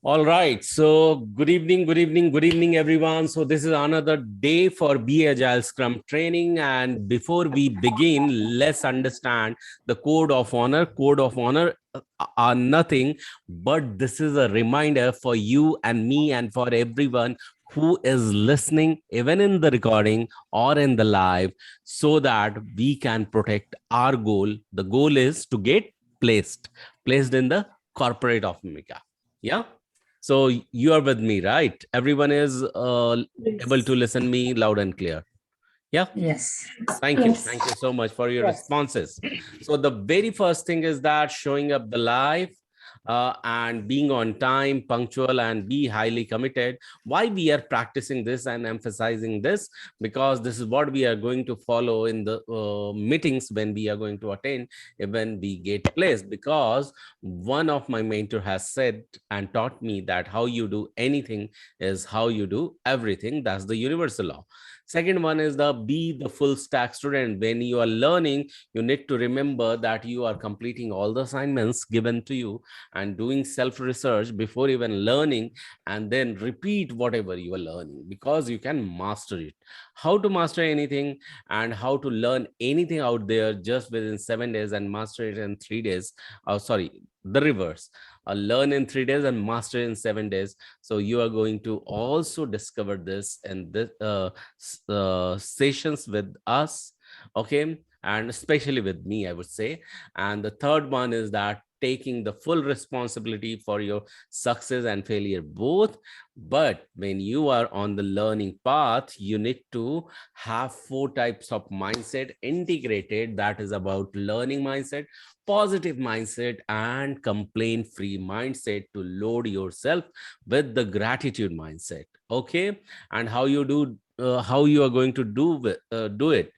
All right. So, good evening, everyone. So, this is another day for Be Agile Scrum training. And before we begin, let's understand the code of honor. Code of honor are nothing, but this is a reminder for you and me and for everyone who is listening, even in the recording or in the live, so that we can protect our goal. The goal is to get placed in the corporate of Mika. Yeah. So you are with me, right? Everyone is able to Yes. listen me loud and clear. Yeah. Yes. Thank you. Yes. Thank you so much for your Yes. responses. So the very first thing is that showing up the live and being on time, punctual, and be highly committed. Why we are practicing this and emphasizing this? Because this is what we are going to follow in the meetings when we are going to attend when we get placed. Because one of my mentor has said and taught me that how you do anything is how you do everything. That's the universal law. Second one is the be the full stack student. When you are learning, you need to remember that you are completing all the assignments given to you and doing self research before even learning, and then repeat whatever you are learning because you can master it. How to master anything and how to learn anything out there just within 7 days and master it in 3 days. Oh, sorry, the reverse. Learn in 3 days and master in 7 days. So you are going to also discover this in this sessions with us, okay, and especially with me, I would say. And the third one is that taking the full responsibility for your success and failure both. But when you are on the learning path, you need to have four types of mindset integrated. That is about learning mindset, positive mindset, and complaint free mindset to load yourself with the gratitude mindset. Okay. And how you are going to do it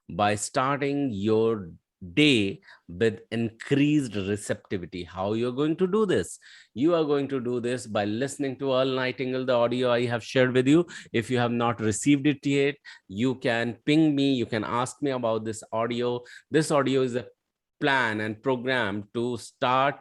by starting your day with increased receptivity. How you're going to do this? You are going to do this by listening to All Nightingale, the audio I have shared with you. If you have not received it yet, you can ping me, you can ask me about this audio. This audio is a plan and program to start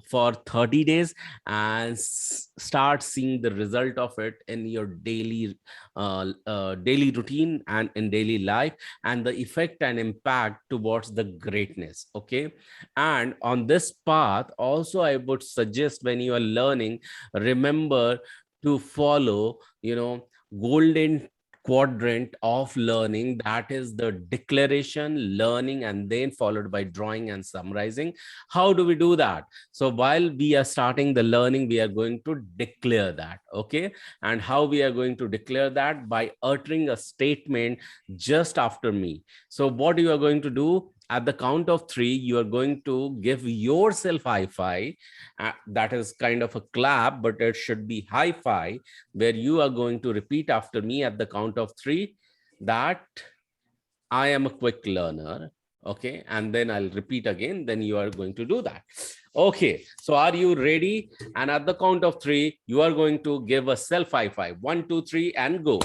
for 30 days and start seeing the result of it in your daily routine and in daily life, and the effect and impact towards the greatness. Okay. And on this path also, I would suggest when you are learning, remember to follow, golden quadrant of learning. That is the declaration, learning, and then followed by drawing and summarizing. How do we do that? So while we are starting the learning, we are going to declare that. Okay. And how we are going to declare that? By uttering a statement just after me. So what you are going to do, at the count of three, you are going to give yourself high five. That is kind of a clap, but it should be high five, where you are going to repeat after me at the count of three that I am a quick learner. Okay. And then I'll repeat again. Then you are going to do that. Okay. So are you ready? And at the count of three, you are going to give a self high five. 1, 2, 3, and go.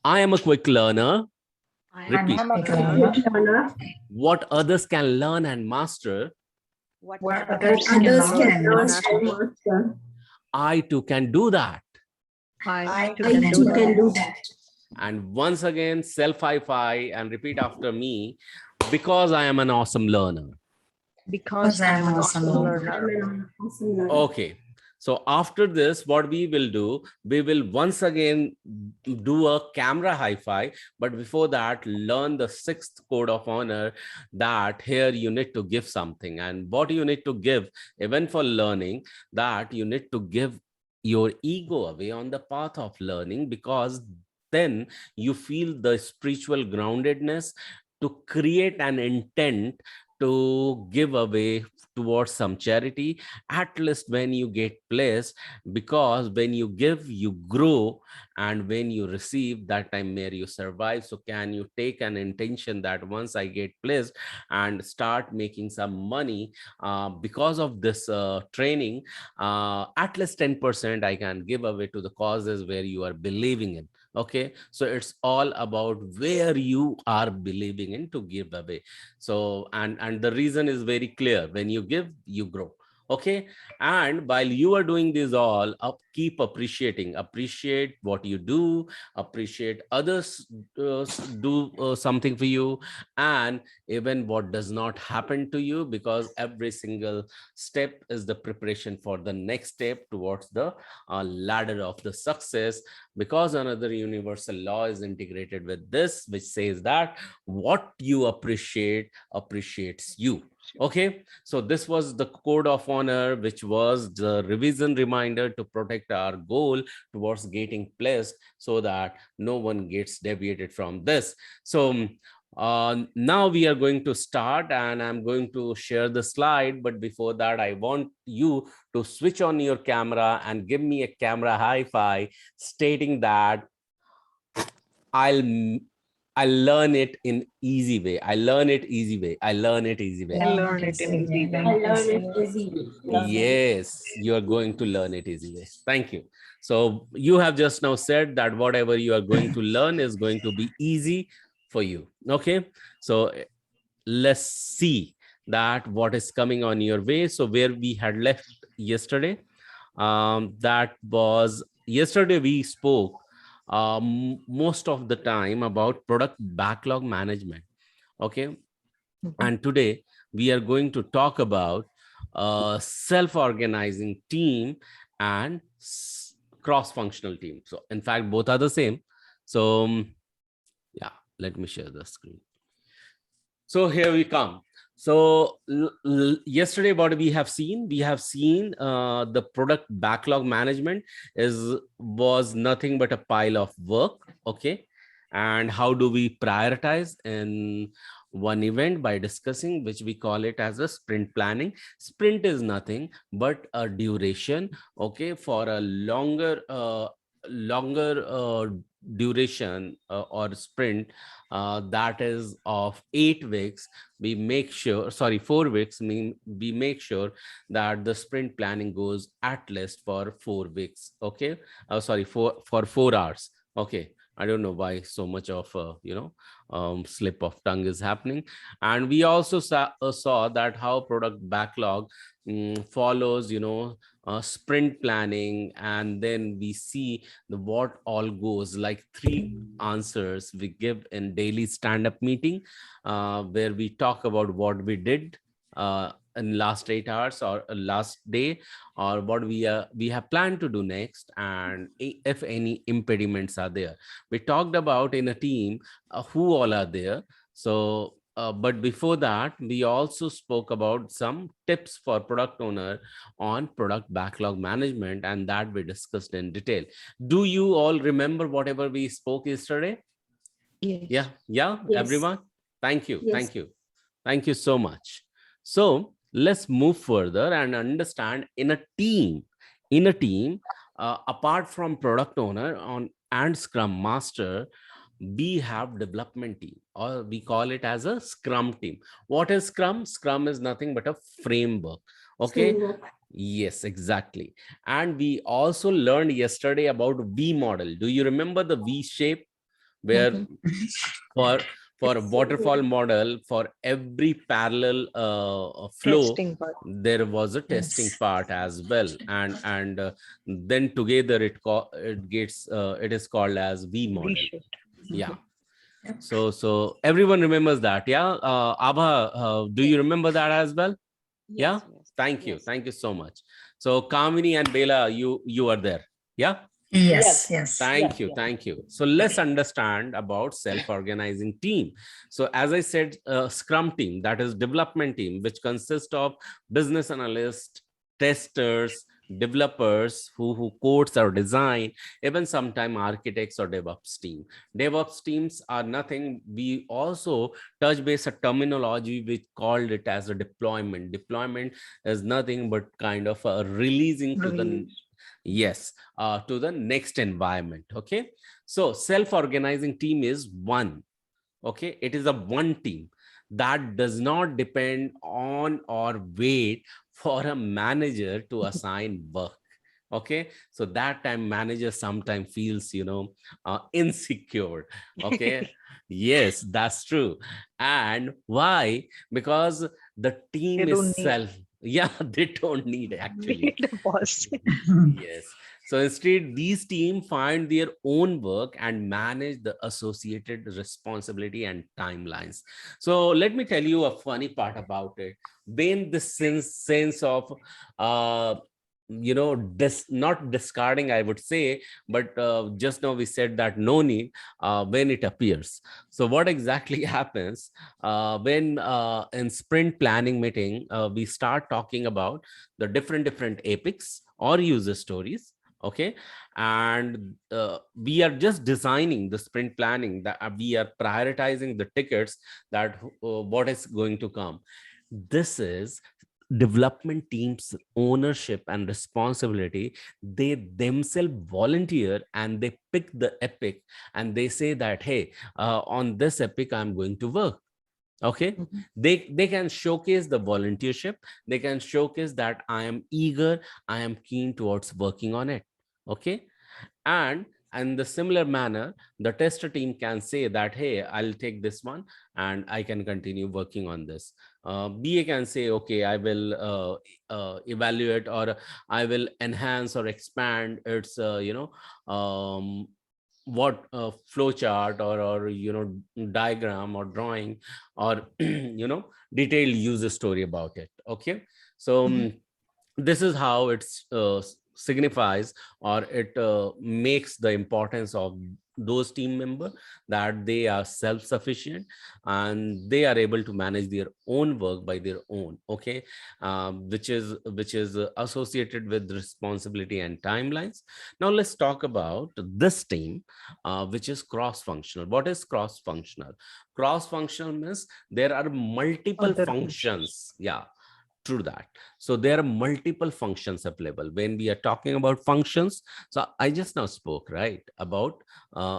I am a quick learner. I'm Repeat. a I'm a quick quick learner. learner. What others can learn and master, What What others others can can learn learn and and master. master, I too can do that. I I too too can can do do that. that. And once again, self high five and repeat after me, because I am an awesome learner. Because Because I'm I'm an an awesome awesome learner. learner. Okay. So after this, what we will do, we will once again do a camera high five. But before that, learn the sixth code of honor, that here you need to give something. And what you need to give, even for learning, that you need to give your ego away on the path of learning, because then you feel the spiritual groundedness to create an intent to give away towards some charity, at least when you get placed. Because when you give, you grow, and when you receive, that time where you survive. So can you take an intention that once I get placed and start making some money because of this training, at least 10% I can give away to the causes where you are believing in. Okay. So it's all about where you are believing in to give away. So and the reason is very clear: when you give, you grow. Okay, and while you are doing this all, keep appreciate what you do, appreciate others do something for you, and even what does not happen to you, because every single step is the preparation for the next step towards the ladder of the success, because another universal law is integrated with this, which says that what you appreciate appreciates you. Okay, so this was the code of honor, which was the revision reminder to protect our goal towards getting placed, so that no one gets deviated from this. So now we are going to start, and I'm going to share the slide. But before that, I want you to switch on your camera and give me a camera high five, stating that I'll I learn it in easy way. I learn it easy way. I learn it easy way. Learn it in easy way. Yes, you are going to learn it easy way. Thank you. So you have just now said that whatever you are going to learn is going to be easy for you. Okay, so let's see that what is coming on your way. So where we had left yesterday, that was yesterday we spoke most of the time about product backlog management. Okay, and today we are going to talk about self-organizing team and cross-functional team. So in fact, both are the same. So yeah, let me share the screen. So here we come. So yesterday, what we have seen the product backlog management was nothing but a pile of work. Okay, and how do we prioritize in one event? By discussing, which we call it as a sprint planning. Sprint is nothing but a duration, okay, for a longer duration or sprint that is of 8 weeks. We make sure, sorry, 4 weeks, mean we make sure that the sprint planning goes at least for 4 weeks. Okay, sorry, for 4 hours. Okay, I don't know why so much of slip of tongue is happening. And we also saw that how product backlog follows sprint planning, and then we see the what all goes, like 3 answers we give in daily stand-up meeting, where we talk about what we did in last 8 hours or last day, or what we have planned to do next, and if any impediments are there. We talked about in a team who all are there. So but before that, we also spoke about some tips for product owner on product backlog management, and that we discussed in detail. Do you all remember whatever we spoke yesterday? Yes. Yeah, Yes. everyone. Thank you. Yes. Thank you so much. So let's move further and understand in a team. Apart from product owner on and scrum master, we have development team, or we call it as a scrum team. What is scrum? Scrum is nothing but a framework. Okay. Framework. Yes, exactly. And we also learned yesterday about V model. Do you remember the V shape, where for a waterfall model, for every parallel flow, Testing part. there was a testing part as well, and then together it is called as V model. V-shaped. Yeah. So everyone remembers that. Yeah. Abha, do you remember that as well? Yeah. Thank you. Thank you so much. So Kamini and Bela, you are there. Yeah. Yes. Thank you. Thank you. So let's understand about self-organizing team. So as I said, Scrum team, that is development team, which consists of business analysts, testers, developers who codes or design, even sometime architects or DevOps team. DevOps teams are nothing. We also touch base a terminology which called it as a deployment. Deployment is nothing but kind of a releasing to the to the next environment. Okay, so self-organizing team is one. Okay, it is a one team that does not depend on or wait for a manager to assign work. Okay, so that time manager sometimes feels insecure. Okay. Yes, that's true. And why? Because the team They is don't need. Yeah, they don't need We actually. need a boss. Yes. So instead, these teams find their own work and manage the associated responsibility and timelines. So let me tell you a funny part about it. When the sense of uh, not discarding, I would say, but just now we said that no need when it appears. So what exactly happens when in sprint planning meeting we start talking about the different epics or user stories, okay, and we are just designing the sprint planning, that we are prioritizing the tickets, that what is going to come. This is development teams ownership and responsibility. They themselves volunteer and they pick the epic, and they say that, hey, on this epic I'm going to work. Okay, Mhm. they can showcase the volunteership, they can showcase that I am eager, I am keen towards working on it. Okay, and in the similar manner, the tester team can say that, hey, I'll take this one and I can continue working on this. BA can say, okay, I will evaluate, or I will enhance or expand its what flow chart, or diagram or drawing, or detailed user story about it. Okay, so Mhm. this is how it's signifies, or it makes the importance of those team member, that they are self-sufficient and they are able to manage their own work by their own. Okay, which is associated with responsibility and timelines. Now let's talk about this team, which is cross-functional. What is cross-functional? Cross-functional means there are multiple Other teams. functions. Yeah, true that. So there are multiple functions available when we are talking about functions. So I just now spoke, right, about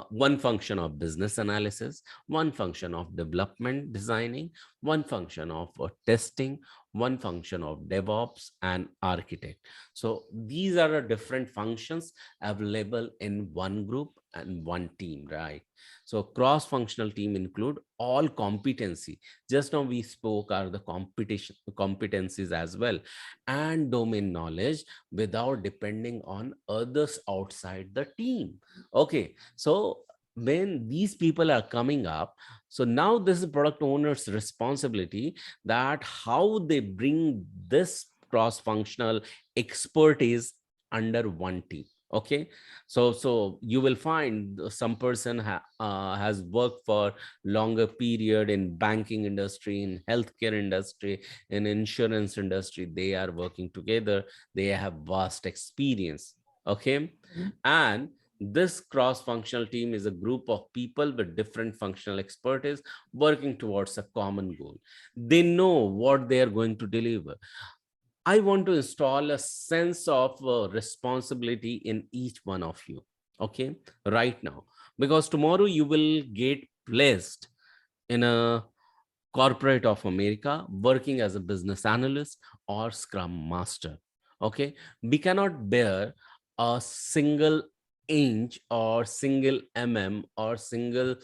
one function of business analysis, one function of development designing, one function of testing, one function of DevOps and architect. So these are the different functions available in one group and one team, right? So cross-functional team include all competency. Just now we spoke are the competition competencies as well, and domain knowledge, without depending on others outside the team. Okay, so when these people are coming up, so now this is product owner's responsibility, that how they bring this cross-functional expertise under one team. Okay, so you will find some person has worked for longer period in banking industry, in healthcare industry, in insurance industry. They are working together, they have vast experience. Okay, Mhm. and this cross-functional team is a group of people with different functional expertise working towards a common goal. They know what they are going to deliver. I want to install a sense of responsibility in each one of you. Okay, right now, because tomorrow you will get placed in a corporate of America working as a business analyst or scrum master. Okay, we cannot bear a single inch or single or single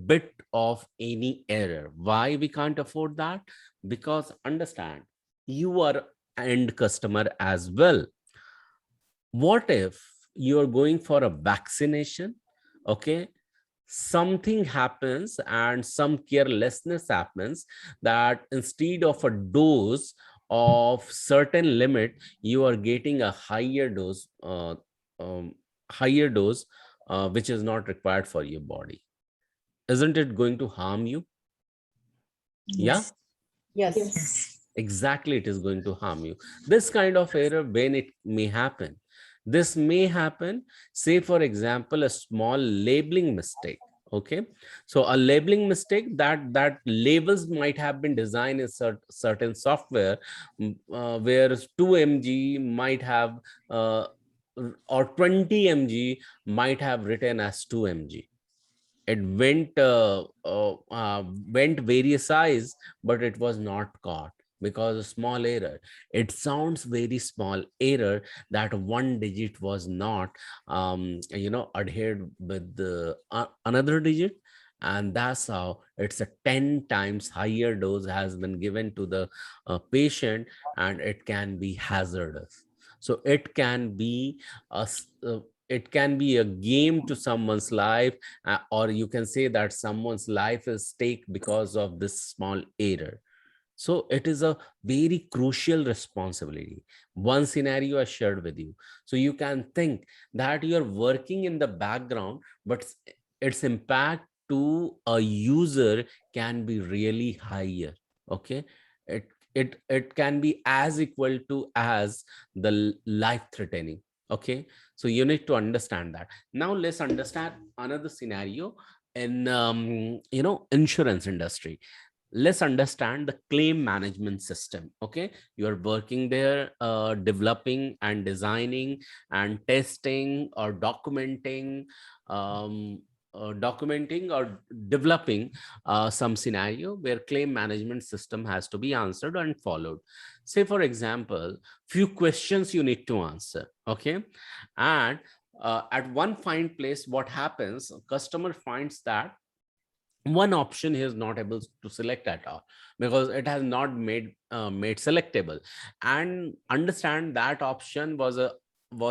bit of any error. Why we can't afford that? Because understand, you are end customer as well. What if you're going for a vaccination? Okay, something happens and some carelessness happens, that instead of a dose of certain limit, you are getting a um, higher dose, which is not required for your body. Isn't it going to harm you? Yeah, Yes. Yes. Yes. exactly, it is going to harm you. This kind of error, when it may happen, this may happen, say for example, a small labeling mistake. Okay, so a labeling mistake, that labels might have been designed in certain software, where 2 mg might have or 20 mg might have written as 2 mg. It went various size, but it was not caught because a small error. It sounds very small error, that one digit was not adhered with the another digit, And that's how it's a 10 times higher dose has been given to the patient, and it can be hazardous. So it can be it can be a game to someone's life, or you can say that someone's life is stake because of this small error. So it is a very crucial responsibility. One scenario I shared with you. So you can think that you're working in the background, but its impact to a user can be really higher. Okay. It can be as equal to as the life threatening. Okay. So you need to understand that. Now let's understand another scenario in insurance industry. Let's understand the claim management system. Okay, you're working there, developing and designing and testing or um, documenting or developing some scenario where claim management system has to be answered and followed. Say for example, few questions you need to answer. Okay, and at one find place, what happens, customer finds that one option he is not able to select at all because it has not made selectable, and understand that option was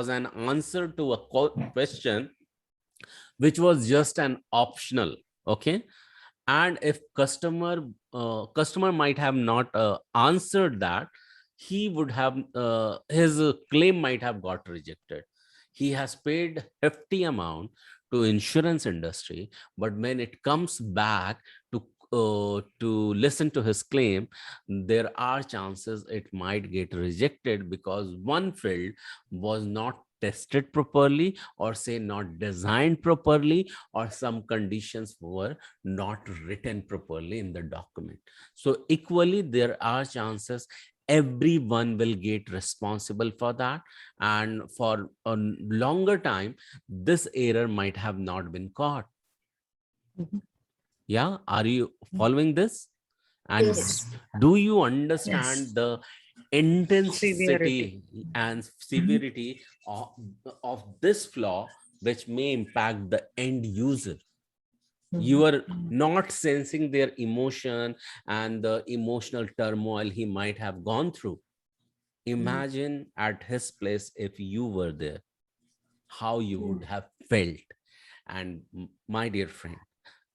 an answer to a question which was just an optional. Okay, and if customer might have not answered that, he would have his claim might have got rejected. He has paid hefty amount to insurance industry, but when it comes back to listen to his claim, there are chances it might get rejected because one field was not tested properly, or say not designed properly, or some conditions were not written properly in the document. So equally there are chances everyone will get responsible for that, and for a longer time this error might have not been caught. Mhm. Yeah, are you following this? And Yes. do you Yes. understand the Severity. intensity and Mhm. severity of this flaw which may impact the end user? You Mhm. are not sensing their emotion and the emotional turmoil he might have gone through. Mhm. Imagine at his place if you were there, how you Mhm. would have felt. And my dear friend,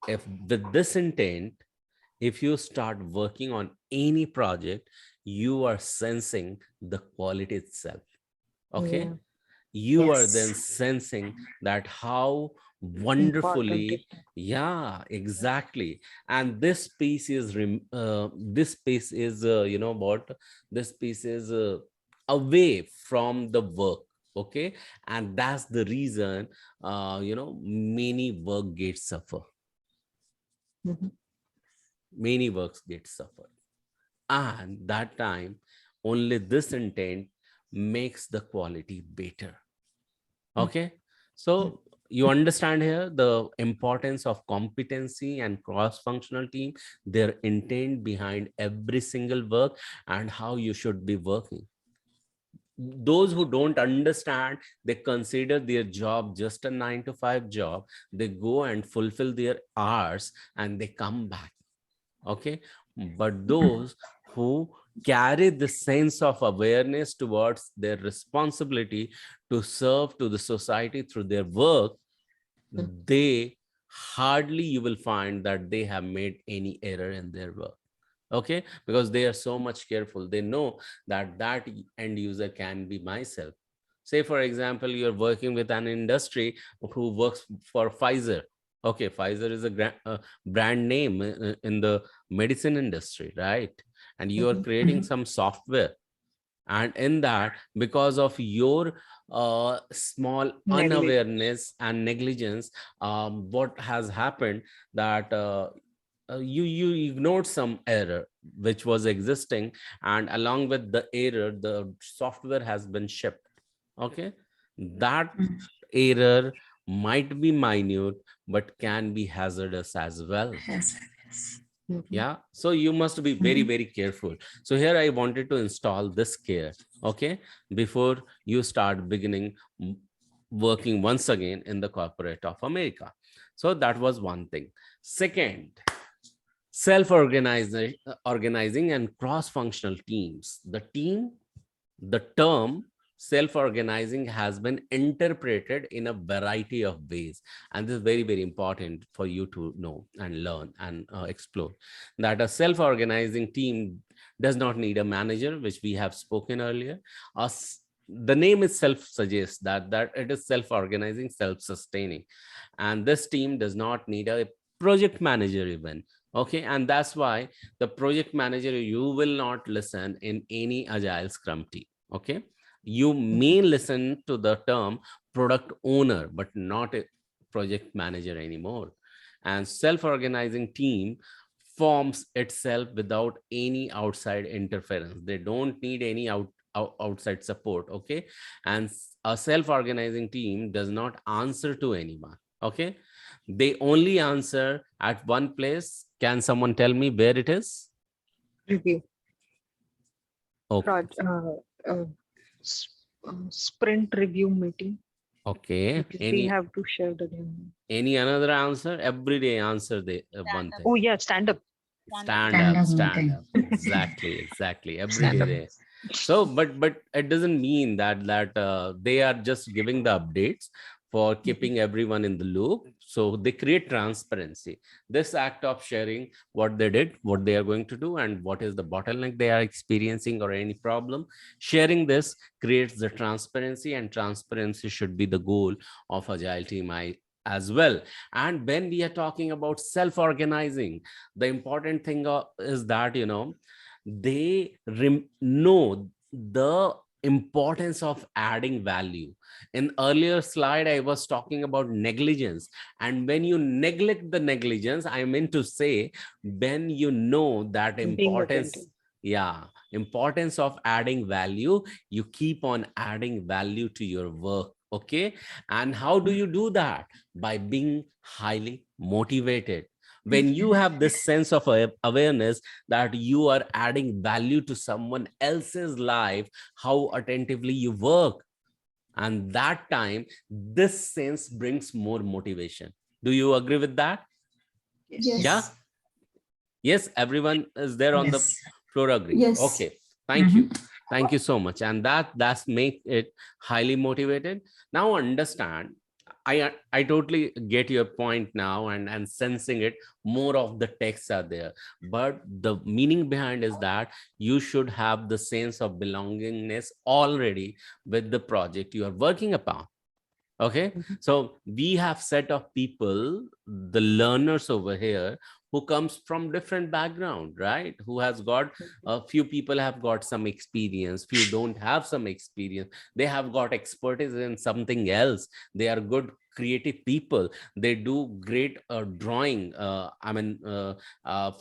if with this intent, if you start working on any project, you are sensing the quality itself. Okay, Yeah. you are then Yes. sensing that how Important it. wonderfully, yeah, exactly. And this piece is this piece is you know what, this piece is away from the work. Okay, and that's the reason many work gets suffer, Mhm. many works get suffered. And that time only this intent makes the quality better. Okay, Mhm. so you understand here the importance of competency and cross-functional team, their intent behind every single work, and how you should be working. Those who don't understand, they consider their job just a 9 to 5 job. They go and fulfill their hours and they come back. Okay, but those who carry the sense of awareness towards their responsibility to serve to the society through their work, Mhm. they hardly you will find that they have made any error in their work. Okay, because they are so much careful, they know that that end user can be myself. Say for example, you're working with an industry who works for Pfizer. Okay, Pfizer is a brand name in the medicine industry, right? And you are Mhm. creating some software, and in that, because of your small Negligence. unawareness and negligence, what has happened that you ignored some error which was existing, and along with the error the software has been shipped. Okay, that Mhm. error might be minute but can be hazardous as well. Yes. Yes. Mhm. Yeah, so you must be very Mhm. very careful. So here I wanted to install this care. Okay, before you start beginning working once again in the corporate of America. So that was one thing. Second, self-organizing and cross-functional teams. The term self-organizing has been interpreted in a variety of ways, and this is very, very important for you to know and learn and explore. That a self-organizing team does not need a manager, which we have spoken earlier. The name itself suggests that it is self-organizing, self-sustaining, and this team does not need a project manager even. Okay, and that's why the project manager you will not listen in any agile scrum team. Okay, you may listen to the term product owner, but not a project manager anymore. And self-organizing team forms itself without any outside interference. They don't need any outside support. Okay, and a self-organizing team does not answer to anyone. Okay, they only answer at one place. Can someone tell me where it is? Review. Okay. Uh, Sprint review meeting. Okay. Because we have to share the demo. Any another answer? Every day answer the one thing. Oh yeah, stand up. Stand up. Exactly. Every day they. So, but it doesn't mean that they are just giving the updates for keeping everyone in the loop. So they create transparency. This act of sharing what they did, what they are going to do, and what is the bottleneck they are experiencing or any problem. Sharing this creates the transparency, and transparency should be the goal of Agile team as well. And when we are talking about self-organizing, the important thing is that, they know the importance of adding value. In earlier slide, I was talking about negligence. And when you neglect the negligence, I meant to say, when you know that importance, importance of adding value, you keep on adding value to your work. Okay. And how do you do that? By being highly motivated. When you have this sense of awareness that you are adding value to someone else's life, how attentively you work, and that time this sense brings more motivation. Do you agree with that? Yes. Yeah. Yes, everyone is there on the floor agree. Yes. Okay, thank you. Thank you so much. And that's make it highly motivated. Now understand, I totally get your point now, and sensing it, more of the texts are there, but the meaning behind is that you should have the sense of belongingness already with the project you are working upon. Okay, so we have set of people, the learners over here, who comes from different background, right? Who has got a few people have got some experience, few don't have some experience, they have got expertise in something else, they are good creative people, they do great drawing.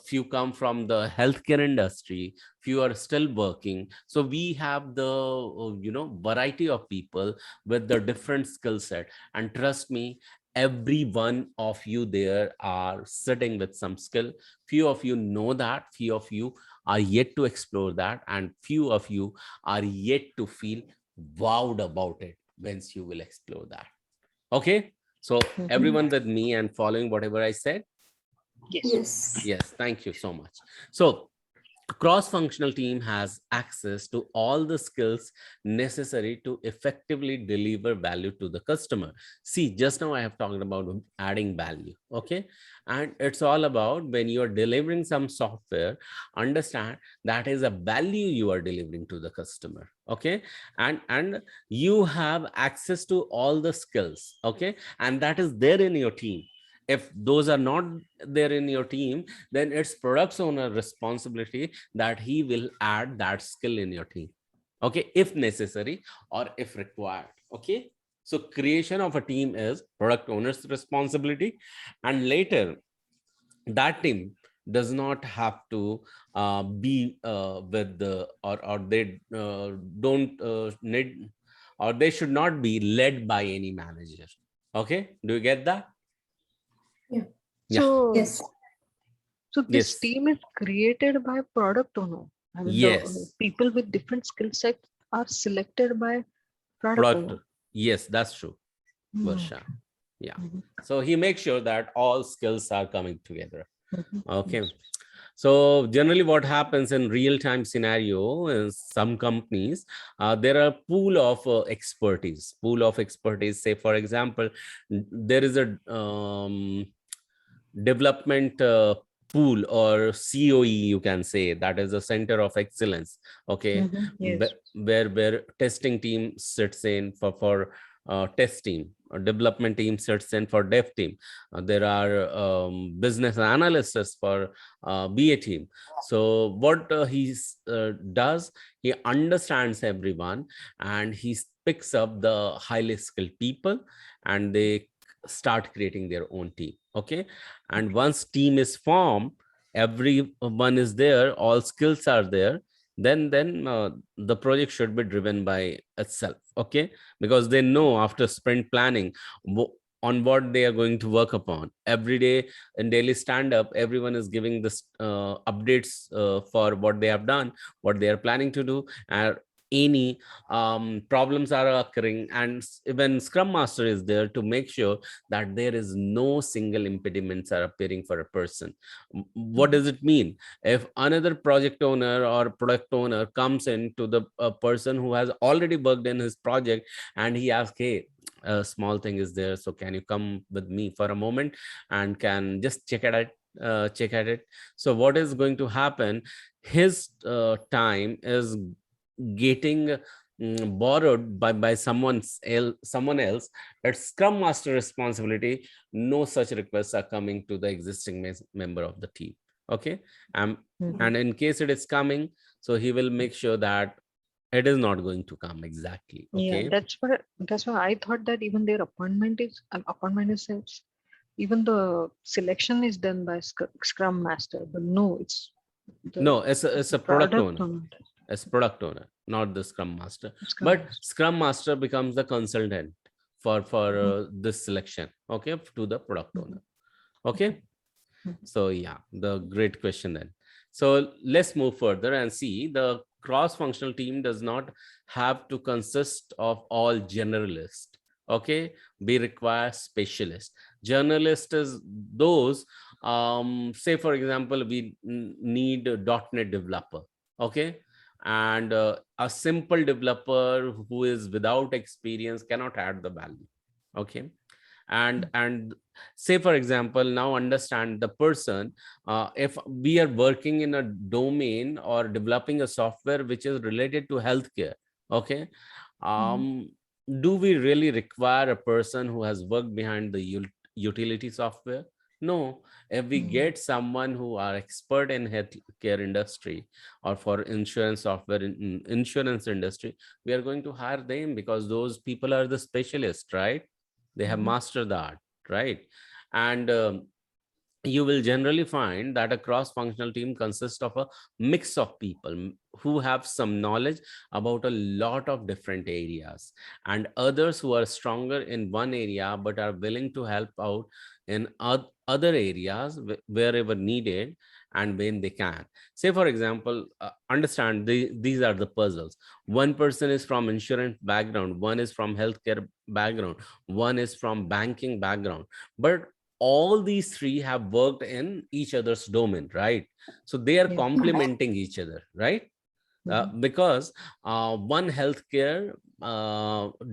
Few come from the healthcare industry, few are still working. So we have the variety of people with the different skill set. And trust me, every one of you there are sitting with some skill. Few of you know that, few of you are yet to explore that, and few of you are yet to feel wowed about it once you will explore that. Okay, so everyone with me and following whatever I said? Yes, thank you so much. So a cross-functional team has access to all the skills necessary to effectively deliver value to the customer. See, just now I have talked about adding value, okay? And it's all about when you are delivering some software, understand that is a value you are delivering to the customer, okay? And you have access to all the skills, okay? And that is there in your team. If those are not there in your team, then it's product owner responsibility that he will add that skill in your team, okay, if necessary or if required. Okay, so creation of a team is product owner's responsibility, and later that team does not have to be with the or they don't need, or they should not be led by any manager. Okay, do you get that? So Yes. so this Yes. team is created by product owner. I mean, the people with different skill sets are selected by product owner. Yes, that's true, Varsha. Yeah. Mhm. So he makes sure that all skills are coming together. Mhm. Okay. Yes. So generally what happens in real-time scenario in some companies, there are pool of expertise. Say, for example, there is a development pool, or COE, you can say, that is a center of excellence. Okay. Mhm. Yes. Where testing team sits in for test team, or development team sits in for dev team. There are business analysts for BA team. So what he does, he understands everyone, and he picks up the highly skilled people, and they start creating their own team. Okay. And once team is formed, everyone is there, all skills are there, then the project should be driven by itself. Okay. Because they know after sprint planning on what they are going to work upon every day. In daily stand up, everyone is giving this updates for what they have done, what they are planning to do, and any problems are occurring, and even scrum master is there to make sure that there is no single impediments are appearing for a person. What Mhm. does it mean? If another project owner or product owner comes in to the person who has already worked in his project, and he asks, hey, a small thing is there, so can you come with me for a moment and can just check at it. So what is going to happen, his time is getting borrowed by someone else. That's scrum master responsibility. No such requests are coming to the existing member of the team. Okay. um, Mhm. and in case it is coming, so he will make sure that it is not going to come exactly. Yeah, Okay. that's why I thought that even their appointment is an appointment is even the selection is done by Scrum Master, but no, No, the it's a product product owner. owner, As product owner, not the scrum master. Scrum But Master. scrum master becomes the consultant for Mhm. this selection. Okay, to the product Mhm. owner. Okay. Mhm. So yeah, the great question then. So let's move further and see, the cross-functional team does not have to consist of all generalists. Okay, we require specialists. Journalist is those, say for example, we need a .NET developer. Okay. And a simple developer who is without experience cannot add the value. Okay. And say for example, now understand the person, if we are working in a domain or developing a software which is related to healthcare. Okay. Mhm. um do we really require a person who has worked behind the utility software? No. If we Mhm. get someone who are expert in healthcare industry, or for insurance software in insurance industry, we are going to hire them, because those people are the specialists, right? They have Mhm. mastered the art, right? And you will generally find that a cross-functional team consists of a mix of people who have some knowledge about a lot of different areas, and others who are stronger in one area but are willing to help out in other areas wherever needed and when they can. Say for example, understand these are the puzzles. One person is from insurance background, one is from healthcare background, one is from banking background, but all these three have worked in each other's domain, right? So they are Yeah. complementing each other, right? Mhm. Because one healthcare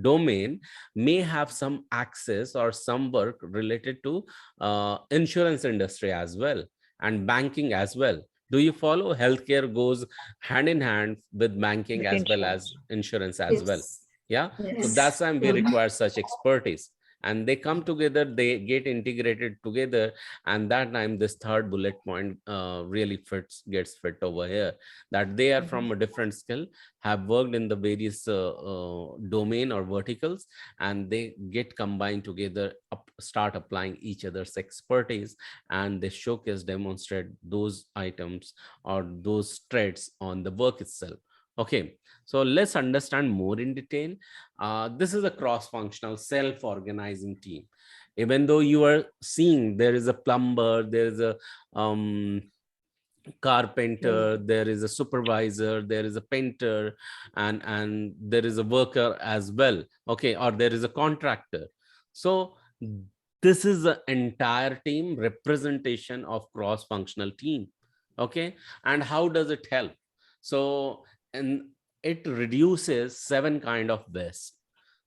domain may have some access or some work related to insurance industry as well, and banking as well. Do you follow? Healthcare goes hand in hand with banking With as well as insurance. insurance as well. Yes. Yeah. So Yes. that's why we require such expertise, and they come together, they get integrated together, and that time this third bullet point really gets fit over here, that they are Mhm. from a different skill, have worked in the various domain or verticals, and they get combined together, start applying each other's expertise, and they showcase, demonstrate those items or those traits on the work itself. Okay. So let's understand more in detail. This is a cross-functional self-organizing team. Even though you are seeing there is a plumber, there is a um, Yeah. carpenter, there is a supervisor, there is a painter, and there is a worker as well. Okay. Or there is a contractor. So this is the entire team representation of cross-functional team. Okay, and how does it help? So, and it reduces 7 kind of waste.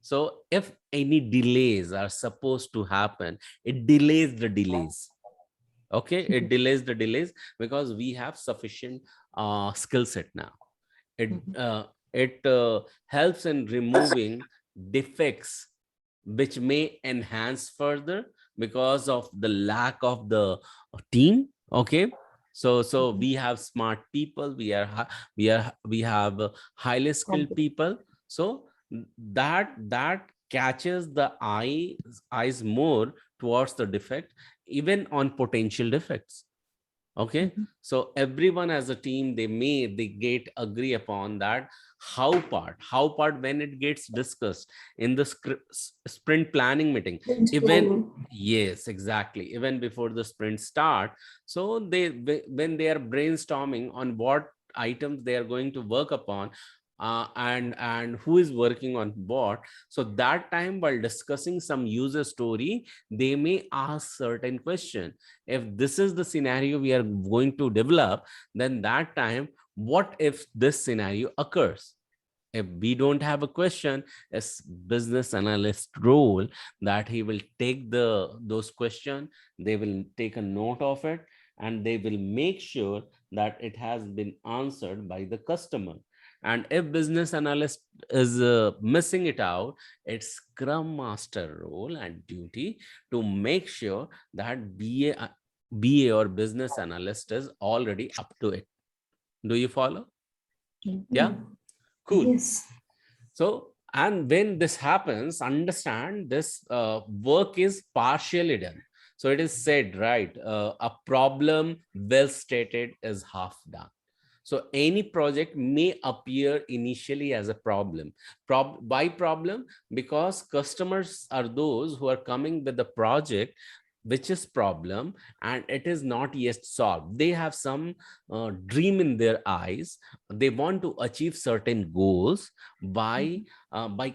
So if any delays are supposed to happen, it delays the delays. Okay, it delays the delays because we have sufficient skill set now. It helps in removing defects which may enhance further because of the lack of the team. Okay, so we have smart people, we have highly skilled people. So that catches the eyes more towards the defect, even on potential defects. Okay, so everyone as a team, they get agree upon that how part when it gets discussed in the sprint planning meeting, Sprint even, planning. yes, exactly, even before the sprint start. So when they are brainstorming on what items they are going to work upon, and who is working on what, so that time while discussing some user story, they may ask certain question. If this is the scenario we are going to develop, then that time, what if this scenario occurs? If we don't have a question, as business analyst role, that he will take those question, they will take a note of it, and they will make sure that it has been answered by the customer. And if business analyst is missing it out, it's scrum master role and duty to make sure that BA or business analyst is already up to it. Do you follow? Yeah, cool. Yes. So, and when this happens, understand this work is partially done. So it is said, right? A problem well stated is half done. So any project may appear initially as a problem. Why problem? Because customers are those who are coming with the project which is problem, and it is not yet solved. They have some dream in their eyes. They want to achieve certain goals by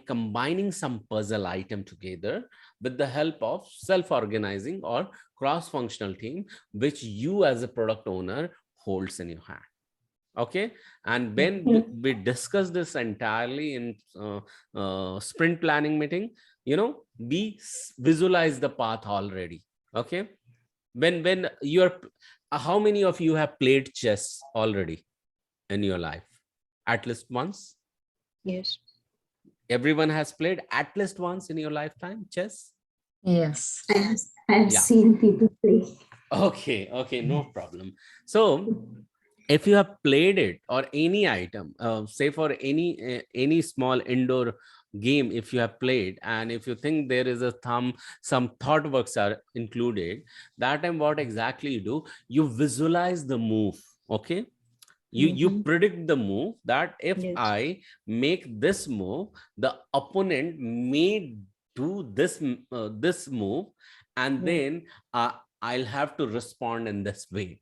combining some puzzle item together with the help of self-organizing or cross-functional team, which you as a product owner holds in your hand. Okay, and when we discuss this entirely in sprint planning meeting, we visualize the path already. Okay, when you're how many of you have played chess already in your life? At least once. Yes. Everyone has played at least once in your lifetime chess. Yes. I've Yeah. seen people play. Okay, no problem. So if you have played it, or any item, say for any small indoor game, if you have played, and if you think there is some thought works are included, that time what exactly you do, you visualize the move. Okay, you predict the move, that if Yes. I make this move, the opponent may do this move, and then I'll have to respond in this way.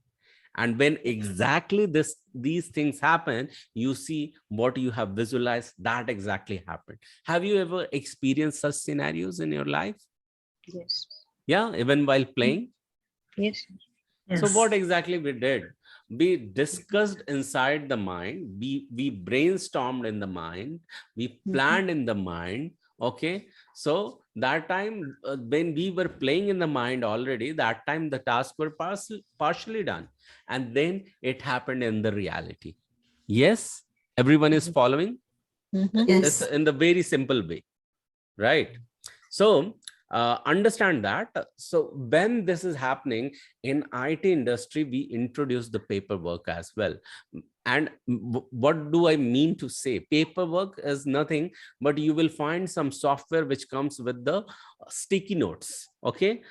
And when exactly these things happen, you see what you have visualized, that exactly happened. Have you ever experienced such scenarios in your life? Yes. Yeah, even while playing. Yes. So Yes. what exactly we did, we discussed inside the mind, we brainstormed in the mind, we planned in the mind. Okay, so that time when we were playing in the mind already, that time the tasks were partially done, and then it happened in the reality. Yes, everyone is following. It's Yes. in the very simple way, right? So understand that. So when this is happening in IT industry, we introduce the paperwork as well. And what do I mean to say? Paperwork is nothing but you will find some software which comes with the sticky notes. Okay,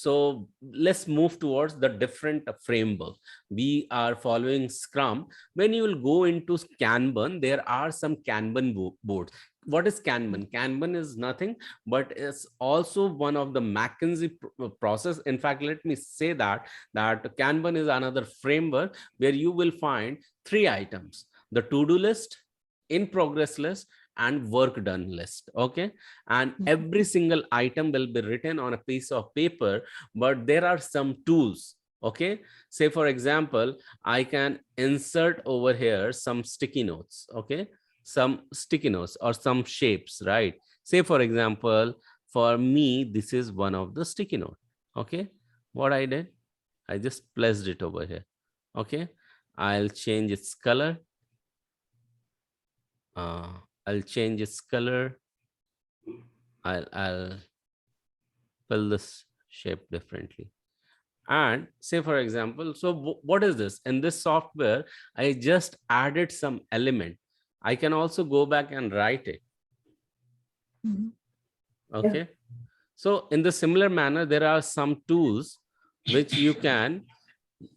so let's move towards the different framework. We are following Scrum. When you will go into Kanban, there are some Kanban boards. What is Kanban? Kanban is nothing but it's also one of the McKinsey process. In fact, let me say that Kanban is another framework where you will find 3 items: the to-do list, in progress list, and work done list. Okay. And every single item will be written on a piece of paper, but there are some tools. Okay. Say, for example, I can insert over here some sticky notes. Okay. Some sticky notes or some shapes, right? Say, for example, for me, this is one of the sticky note. Okay. What I did, I just placed it over here. Okay. I'll change its color. I'll change its color. I'll fill this shape differently. And say, for example, so what is this? In this software, I just added some element. I can also go back and write it. Okay. So in the similar manner, there are some tools which you can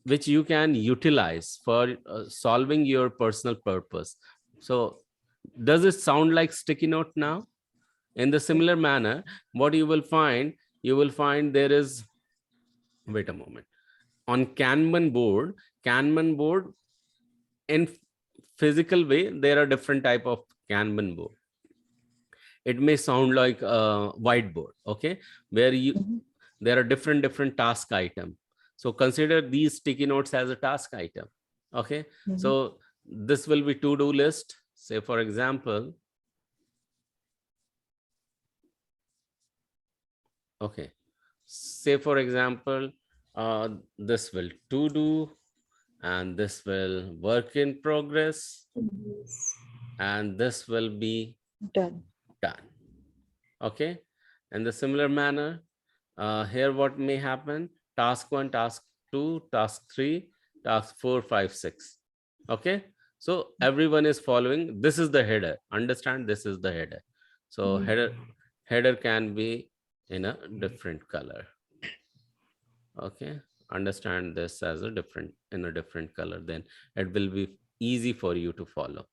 utilize for solving your personal purpose. So does it sound like sticky note now? In the similar manner, what you will find there is, wait a moment, on Kanban board in physical way, there are different type of Kanban board. It may sound like a whiteboard, okay, where there are different task item. So consider these sticky notes as a task item. Okay. So this will be to-do list. Say, for example, okay, say, for example, this will to do, and this will work in progress, and this will be Done. Okay. In the similar manner, here what may happen: task 1, task 2, task 3, task 4, 5, 6. Okay. So everyone is following. This is the header. Understand, this is the header. So header can be in a different color. Okay. Understand this as a different color, then it will be easy for you to follow.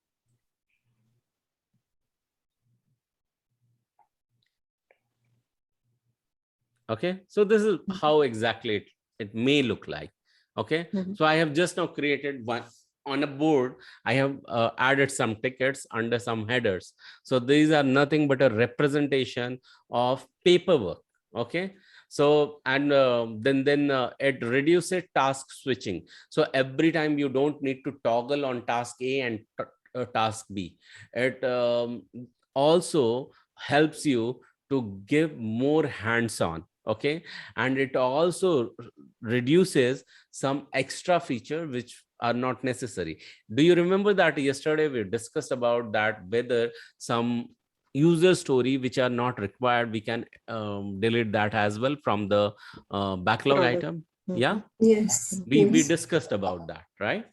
Okay. So this is how exactly it may look like. Okay. So I have just now created one on a board. I have added some tickets under some headers. So these are nothing but a representation of paperwork. Okay. So, and then it reduces task switching. So every time you don't need to toggle on task A and task B. It also helps you to give more hands-on. Okay. And it also reduces some extra feature which are not necessary. Do you remember that yesterday we discussed about that, whether some user story which are not required, we can delete that as well from the backlog item? Yeah. Yes. We discussed about that, right?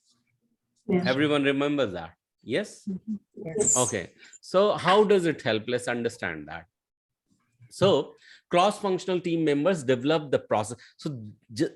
Yes. Everyone remembers that? Yes. Yes. Okay. So how does it help? Let's understand that. So cross-functional team members develop the process. So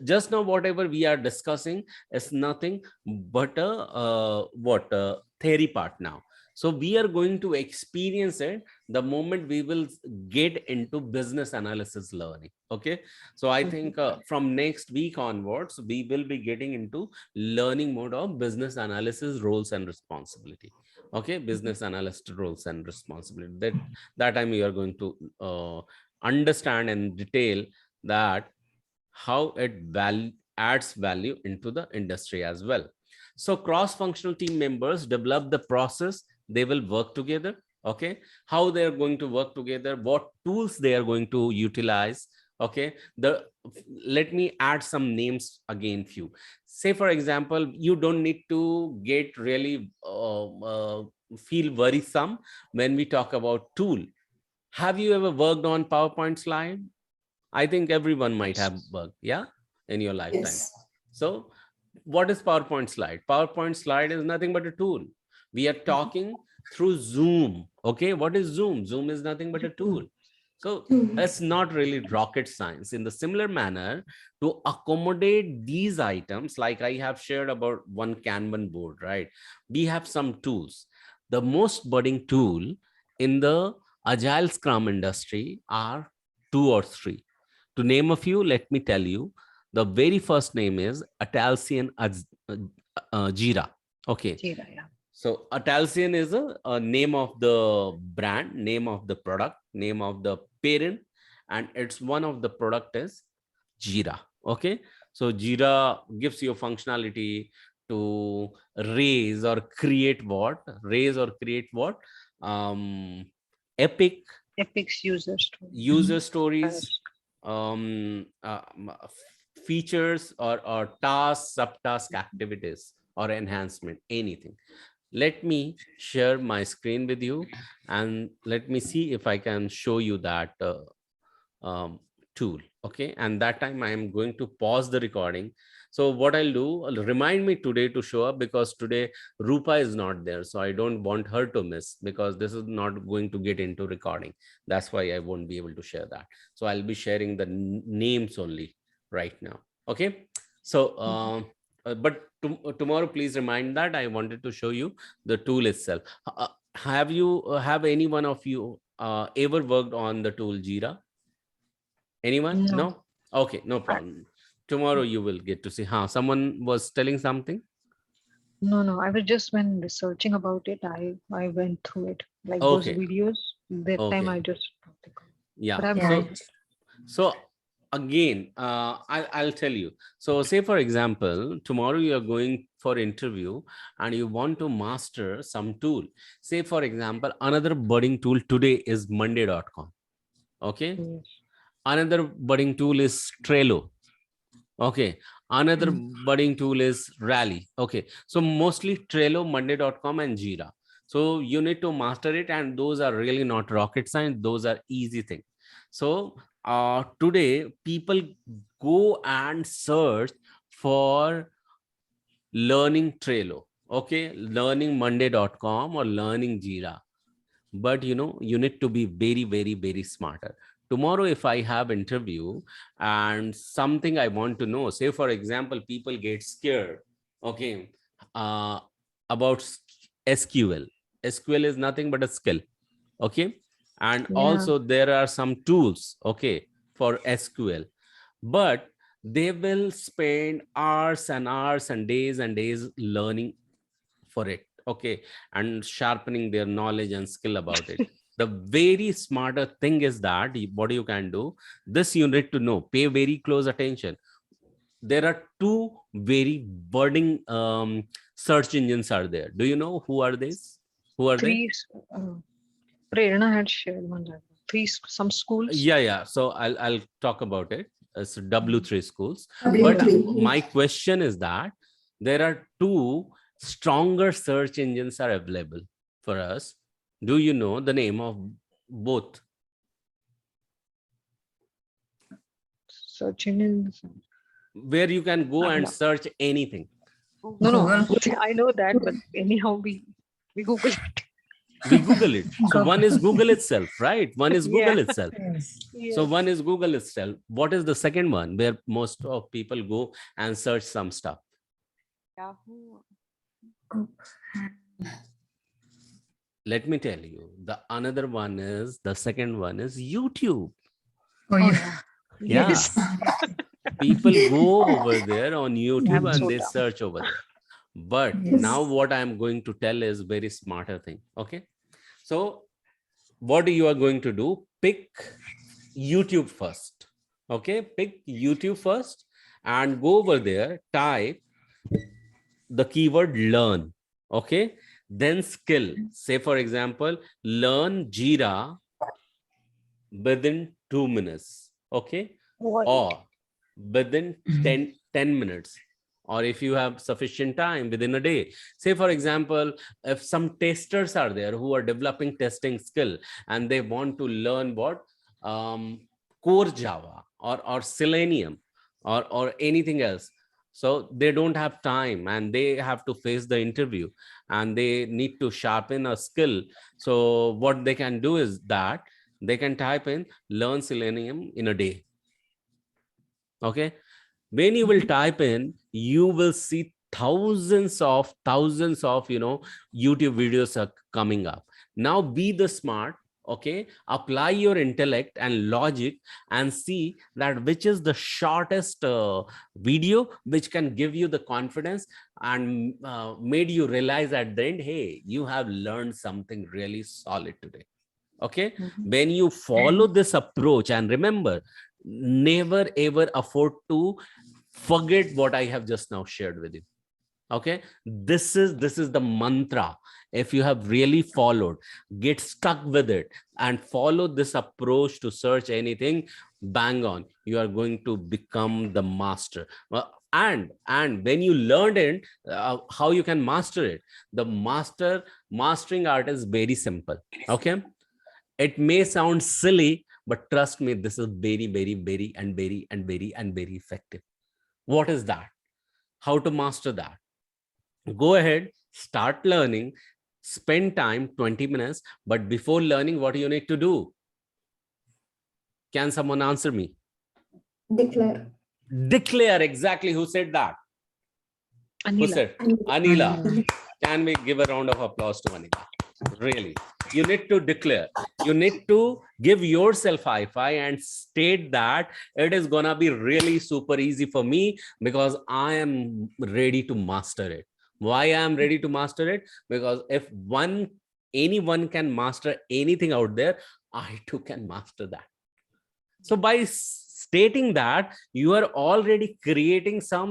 just now whatever we are discussing is nothing but a theory part now. So we are going to experience it the moment we will get into business analysis learning. Okay. So I think from next week onwards, we will be getting into learning mode of business analysis roles and responsibility. Okay. Business analyst roles and responsibility. That time we are going to understand in detail that how it adds value into the industry as well. So cross-functional team members develop the process. They will work together. Okay. How they are going to work together, what tools they are going to utilize. Okay. Let me add some names again, few. Say, for example, you don't need to get really feel worrisome when we talk about tool. Have you ever worked on PowerPoint slide? I think everyone might have worked, yeah, in your lifetime. Yes. So what is PowerPoint slide? PowerPoint slide is nothing but a tool. We are talking through Zoom. Okay, what is Zoom? Zoom is nothing but a tool. So it's not really rocket science. In the similar manner, to accommodate these items, like I have shared about one Kanban board, right? We have some tools. The most budding tool in the Agile Scrum industry are 2 or 3. To name a few, let me tell you. The very first name is Atlassian Jira. Okay. Jira, yeah. So Atlassian is a name of the brand, name of the product, name of the parent, and it's one of the product is Jira. Okay, so Jira gives you functionality to raise or create what? Raise or create what? Um, epic Epic's user story. user stories, Yes. features or tasks, subtask activities or enhancement, anything. Let me share my screen with you and let me see if I can show you that um, tool. Okay, and that time I am going to pause the recording. So what I'll do, remind me today to show up, because today Rupa is not there, so I don't want her to miss, because this is not going to get into recording. That's why I won't be able to share that. So I'll be sharing the names only right now. Okay, so but tomorrow please remind that I wanted to show you the tool itself. Have you have any one of you ever worked on the tool Jira? Anyone? No. No? Okay, no problem. Tomorrow you will get to see. Someone was telling something. No. I was just when researching about it, I went through it. Like those Okay, videos. That time okay, I just yeah. but I've Yeah. not. So again, I'll tell you. So say for example, tomorrow you are going for interview and you want to master some tool. Say for example, another budding tool today is Monday.com. Okay. Yes. Another budding tool is Trello. Okay. Another budding tool is Rally. Okay. So mostly Trello, Monday.com, and Jira. So you need to master it, and those are really not rocket science. Those are easy things. So today people go and search for learning Trello. Okay. Learning Monday.com or learning Jira. But you need to be very, very, very smarter. Tomorrow if I have interview and something I want to know, say for example people get scared, okay, uh, about SQL is nothing but a skill. Okay, and Yeah. also there are some tools, okay, for SQL, but they will spend hours and hours and days learning for it, okay, and sharpening their knowledge and skill about it. The very smarter thing is that what you can do, this you need to know, pay very close attention. There are two very burning search engines are there. Do you know who are these? Who are they? Three. Uh, Prerna had shared one. Some schools. Yeah, so I'll talk about it. It's W3 schools. But W3. my question is that there are two stronger search engines are available for us. Do you know the name of both? Search engines. Where you can go and search anything. No. Google. I know that, but anyhow we Google it. We Google it. So one is Google itself, right? One is Yeah. Google itself. Yes. So Yes. one is Google itself. What is the second one where most of people go and search some stuff? Yahoo. Let me tell you, the another one is, the second one is YouTube. Oh, yeah. Yeah. Yes. People go over there on YouTube I'm and so they dumb. search over there. But Yes. now what I'm going to tell is very smarter thing. Okay. So what you are going to do, pick YouTube first. Okay. Pick YouTube first and go over there, type the keyword learn. Okay. Then skill. Say for example, learn Jira within 2 minutes. Okay. What? Or within 10 minutes, or if you have sufficient time, within a day. Say for example, if some testers are there who are developing testing skill and they want to learn what core Java or Selenium or anything else, so they don't have time and they have to face the interview and they need to sharpen a skill. So what they can do is that they can type in learn Selenium in a day. Okay, when you will type in, you will see thousands of YouTube videos are coming up. Now be the smart. Okay, apply your intellect and logic and see that which is the shortest video which can give you the confidence and made you realize at the end, hey, you have learned something really solid today. Okay, when you follow this approach, and remember, never ever afford to forget what I have just now shared with you. Okay, this is the mantra. If you have really followed, get stuck with it and follow this approach to search anything, bang on, you are going to become the master. Well, and when you learned it, how you can master it, the mastering art is very simple. Okay, it may sound silly, but trust me, this is very, very, very, and very, and very, and very effective. What is that? How to master that? Go ahead, start learning, spend time 20 minutes, but before learning, what you need to do? Can someone answer me? Declare. Declare. Exactly. Who said that? Anila. Who said? Anila. Can we give a round of applause to Anila? Really, you need to declare. You need to give yourself high five and state that it is gonna be really super easy for me because I am ready to master it. Why I am ready to master it? Because if anyone can master anything out there, I too can master that. So by stating that, you are already creating some,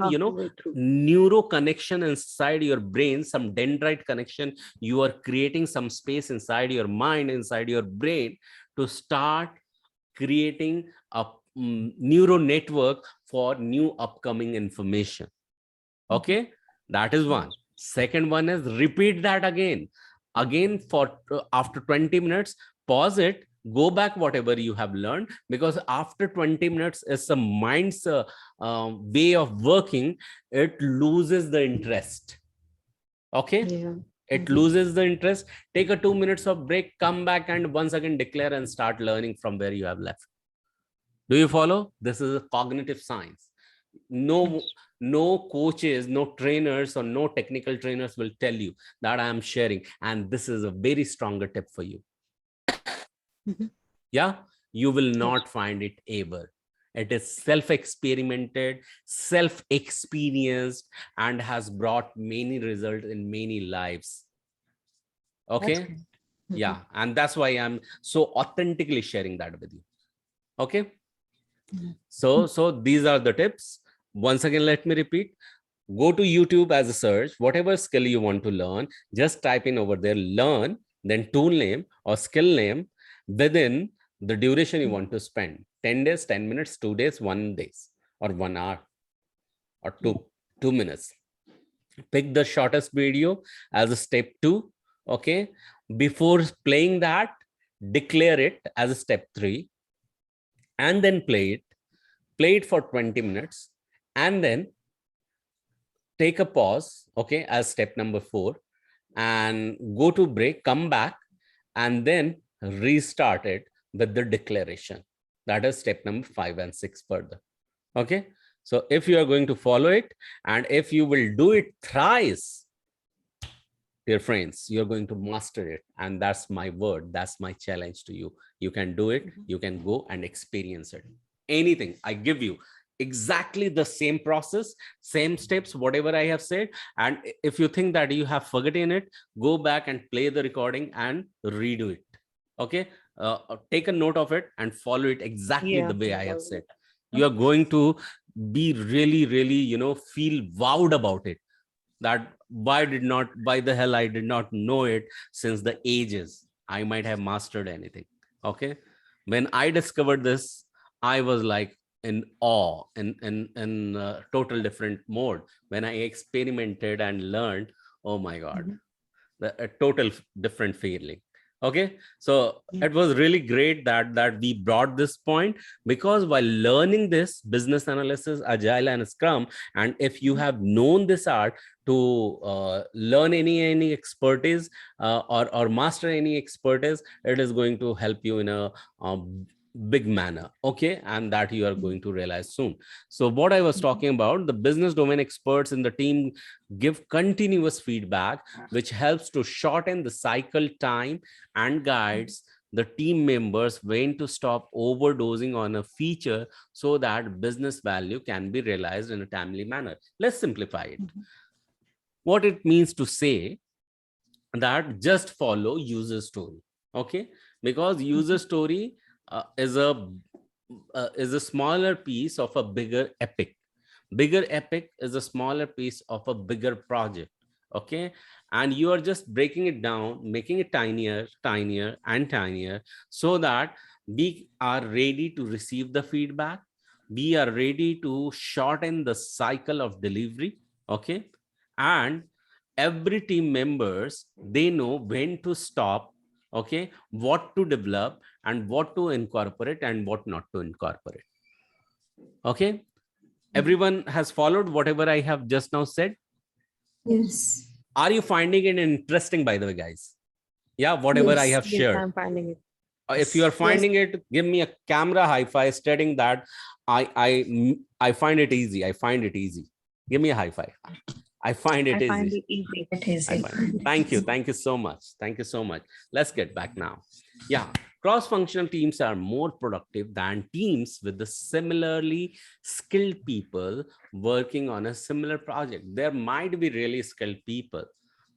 neuro connection inside your brain, some dendrite connection. You are creating some space inside your mind, inside your brain, to start creating a neuro network for new upcoming information. Okay, that is one. Second one is repeat that again for after 20 minutes, pause it, go back whatever you have learned, because after 20 minutes is the mind's way of working, it loses the interest. Okay, it loses the interest. Take a 2 minutes of break, come back and once again declare and start learning from where you have left. Do you follow? This is a cognitive science. No coaches, no trainers, or no technical trainers will tell you that I am sharing, and this is a very stronger tip for you. Yeah, you will not find it ever. It is self-experimented, self-experienced, and has brought many results in many lives. Okay, yeah, and that's why I'm so authentically sharing that with you. Okay, so these are the tips. Once again, let me repeat. Go to YouTube as a search, whatever skill you want to learn, just type in over there, learn, then tool name or skill name within the duration you want to spend. 10 days, 10 minutes, 2 days, 1 day, or 1 hour, or 2 minutes. Pick the shortest video as a step 2. Okay. Before playing that, declare it as a step 3, and then play it for 20 minutes, and then take a pause, okay, as step number 4, and go to break, come back, and then restart it with the declaration. That is step number 5 and 6 further. Okay, so if you are going to follow it, and if you will do it thrice, dear friends, you're going to master it. And that's my word, that's my challenge to you. You can do it. You can go and experience it. Anything I give you, exactly the same process, same steps, whatever I have said. And if you think that you have forgotten it, go back and play the recording and redo it. Okay, take a note of it and follow it exactly the way I have said. You are going to be really, really, feel wowed about it, that why the hell I did not know it since the ages. I might have mastered anything. Okay, when I discovered this, I was like in awe, in total different mode. When I experimented and learned, oh my God, a total different feeling. Okay, so it was really great that we brought this point, because while learning this business analysis, agile and scrum, and if you have known this art to learn any expertise or master any expertise, it is going to help you in a big manner. Okay, and that you are going to realize soon. So what I was talking about, the business domain experts in the team give continuous feedback, which helps to shorten the cycle time and guides the team members when to stop overdosing on a feature so that business value can be realized in a timely manner. Let's simplify it. What it means to say that just follow user story, okay? Because user story is a smaller piece of a bigger epic. Bigger epic is a smaller piece of a bigger project, okay? And you are just breaking it down, making it tinier, tinier and tinier, so that we are ready to receive the feedback. We are ready to shorten the cycle of delivery, okay? And every team members, they know when to stop, okay, what to develop and what to incorporate and what not to incorporate, okay? Everyone has followed whatever I have just now said? Yes. Are you finding it interesting, by the way, guys? Yeah, whatever I Yes. have Yes, shared. I'm finding it. If you are finding it, give me a camera high five stating that I find it easy. I find it easy. Give me a high five. I find it I find easy. it easy. It is. Thank you. Thank you so much. Thank you so much. Let's get back now. Yeah, cross-functional teams are more productive than teams with the similarly skilled people working on a similar project. There might be really skilled people,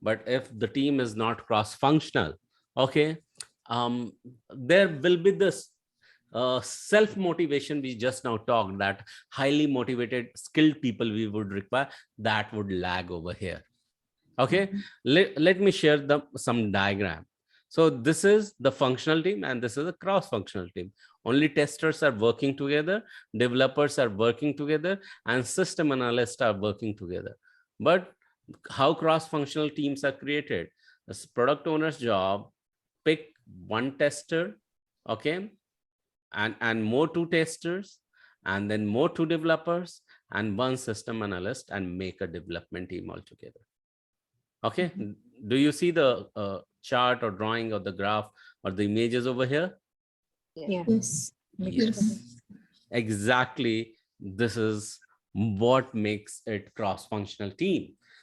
but if the team is not cross-functional, okay, there will be this self-motivation we just now talked, that highly motivated skilled people we would require, that would lag over here. Okay, let me share some diagram. So this is the functional team and this is a cross-functional team. Only testers are working together, developers are working together, and system analysts are working together. But how cross-functional teams are created? It's product owner's job, pick one tester, okay, and more two testers, and then more two developers and one system analyst, and make a development team altogether. Okay, do you see the chart or drawing or the graph or the images over here? Yeah. Yes. Yes, exactly. This is what makes it cross-functional team.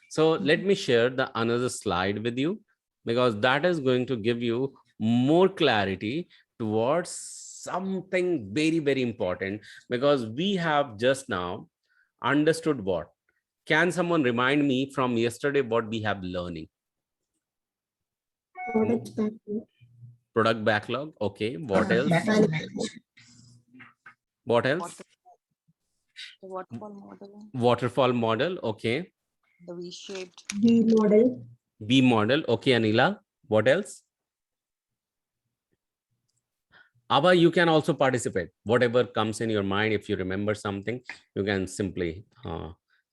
So let me share the another slide with you, because that is going to give you more clarity towards something very, very important, because we have just now understood what. Can someone remind me from yesterday what we have learning? Product backlog. Product backlog. Okay. What else? What else? The waterfall model, Waterfall model. Okay. the V-shaped. V model. B model. Okay, Anila. What else? Abba, you can also participate. Whatever comes in your mind, if you remember something, you can simply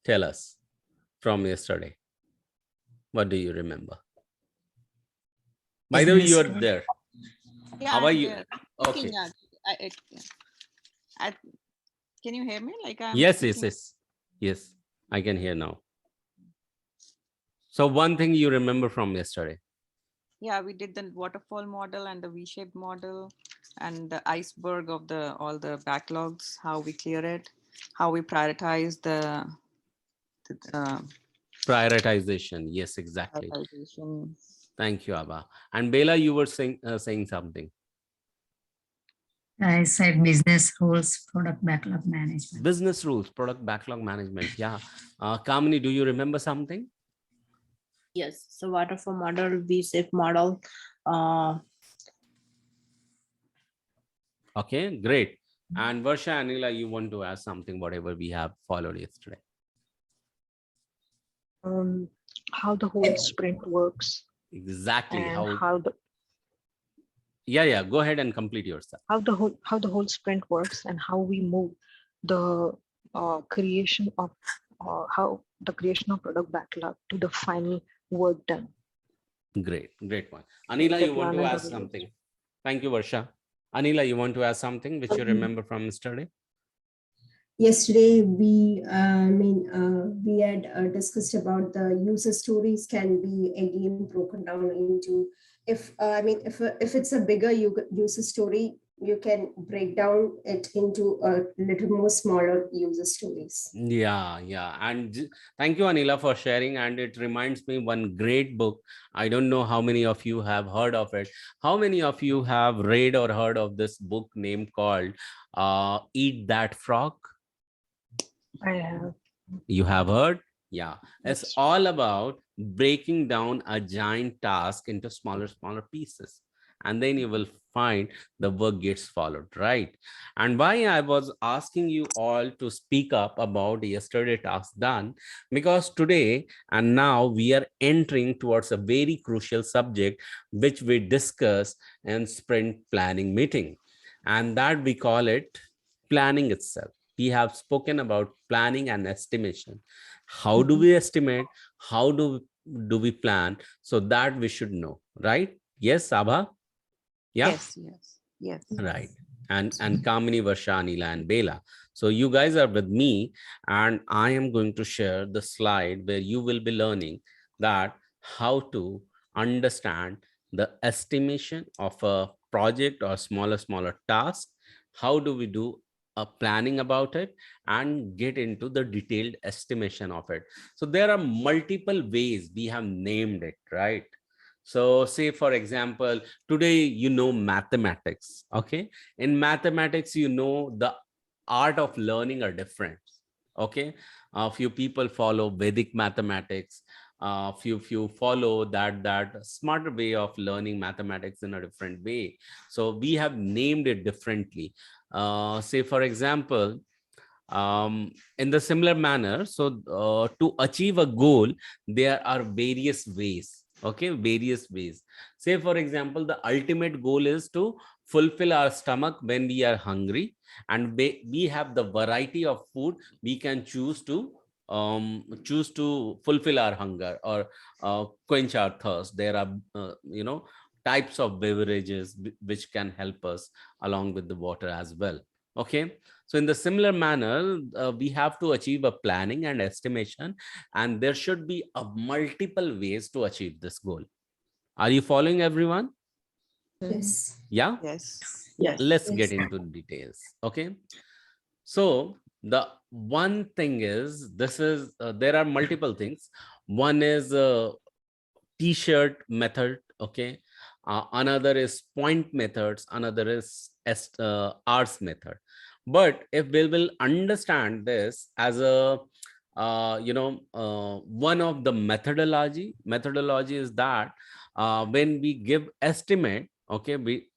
tell us from yesterday. What do you remember? By the way, you are there. Yeah, Abba, I'm you there. okay? Can you hear me? Like I'm Yes, speaking? yes. I can hear now. So one thing you remember from yesterday. Yeah, we did the waterfall model and the V-shaped model and the iceberg of all the backlogs, how we clear it, how we prioritize the Prioritization. Yes, exactly. prioritization. Thank you, Abba. And Bela, you were saying something. I said business rules, product backlog management. Business rules, product backlog management. Yeah. Kamini, do you remember something? Yes, so waterfall model, V-shape model. Okay, great. And Varsha, Anila, you want to ask something, whatever we have followed yesterday. How the whole sprint works, Exactly. and How? how the Yeah. Go ahead and complete yourself. how the whole sprint works, and how we move the creation of product backlog to the final work done. Great one. Anila, you want to Deployment ask of something? Thank you, Varsha. Anila, you want to ask something which you remember from yesterday? Yesterday, we had discussed about the user stories can be again broken down into, if it's a bigger user story, you can break down it into a little more smaller user stories. Yeah, yeah. And thank you, Anila, for sharing. And it reminds me one great book. I don't know how many of you have heard of it. How many of you have read or heard of this book name called Eat That Frog? I have. You have heard? Yeah. It's Yes. all about breaking down a giant task into smaller pieces. And then you will find the work gets followed, right? And why I was asking you all to speak up about yesterday task done, because today and now we are entering towards a very crucial subject, which we discuss in sprint planning meeting. And that we call it planning itself. We have spoken about planning and estimation. How do we estimate? How do we plan? So that we should know, right? Yes, Abha? Yeah, Yes, yes, yes. right. And Kamini, Varsha, Anila, and Bela. So you guys are with me, and I am going to share the slide where you will be learning that how to understand the estimation of a project or smaller task. How do we do a planning about it and get into the detailed estimation of it? So there are multiple ways we have named it, right? So say, for example, today, mathematics. Okay. In mathematics, the art of learning are different. Okay. A few people follow Vedic mathematics. Few follow that smarter way of learning mathematics in a different way. So we have named it differently. Say, for example, in the similar manner, so to achieve a goal, there are various ways. Okay, various ways. Say, for example, the ultimate goal is to fulfill our stomach when we are hungry, and we have the variety of food we can choose to fulfill our hunger or quench our thirst. There are types of beverages which can help us along with the water as well. Okay, so in the similar manner, we have to achieve a planning and estimation, and there should be a multiple ways to achieve this goal. Are you following, everyone? Yes. Yeah. Yes. Let's Yes. get into the details. Okay. So the one thing is, there are multiple things. One is t-shirt method. Okay. Another is point methods. Another is hours method. But if we will understand this as a one of the methodology is that when we give estimate, okay, we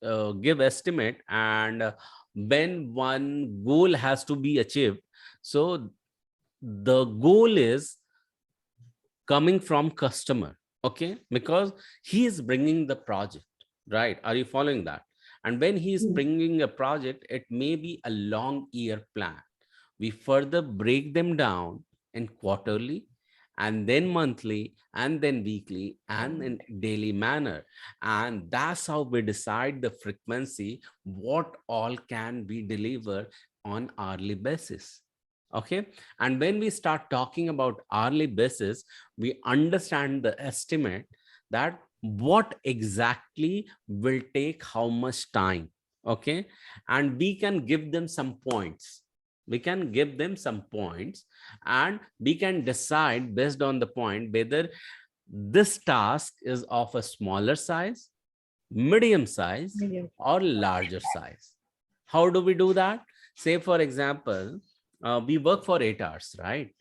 give estimate, and when one goal has to be achieved, so the goal is coming from customer. Okay, because he is bringing the project, right? Are you following that? And when he is bringing a project, it may be a long year plan. We further break them down in quarterly, and then monthly, and then weekly, and in daily manner. And that's how we decide the frequency, what all can be delivered on hourly basis. Okay. And when we start talking about hourly basis, we understand the estimate that what exactly will take how much time. Okay. And we can give them some points. And we can decide based on the point whether this task is of a smaller size, medium size, Medium. or larger size. How do we do that? Say, for example, we work for 8 hours, right?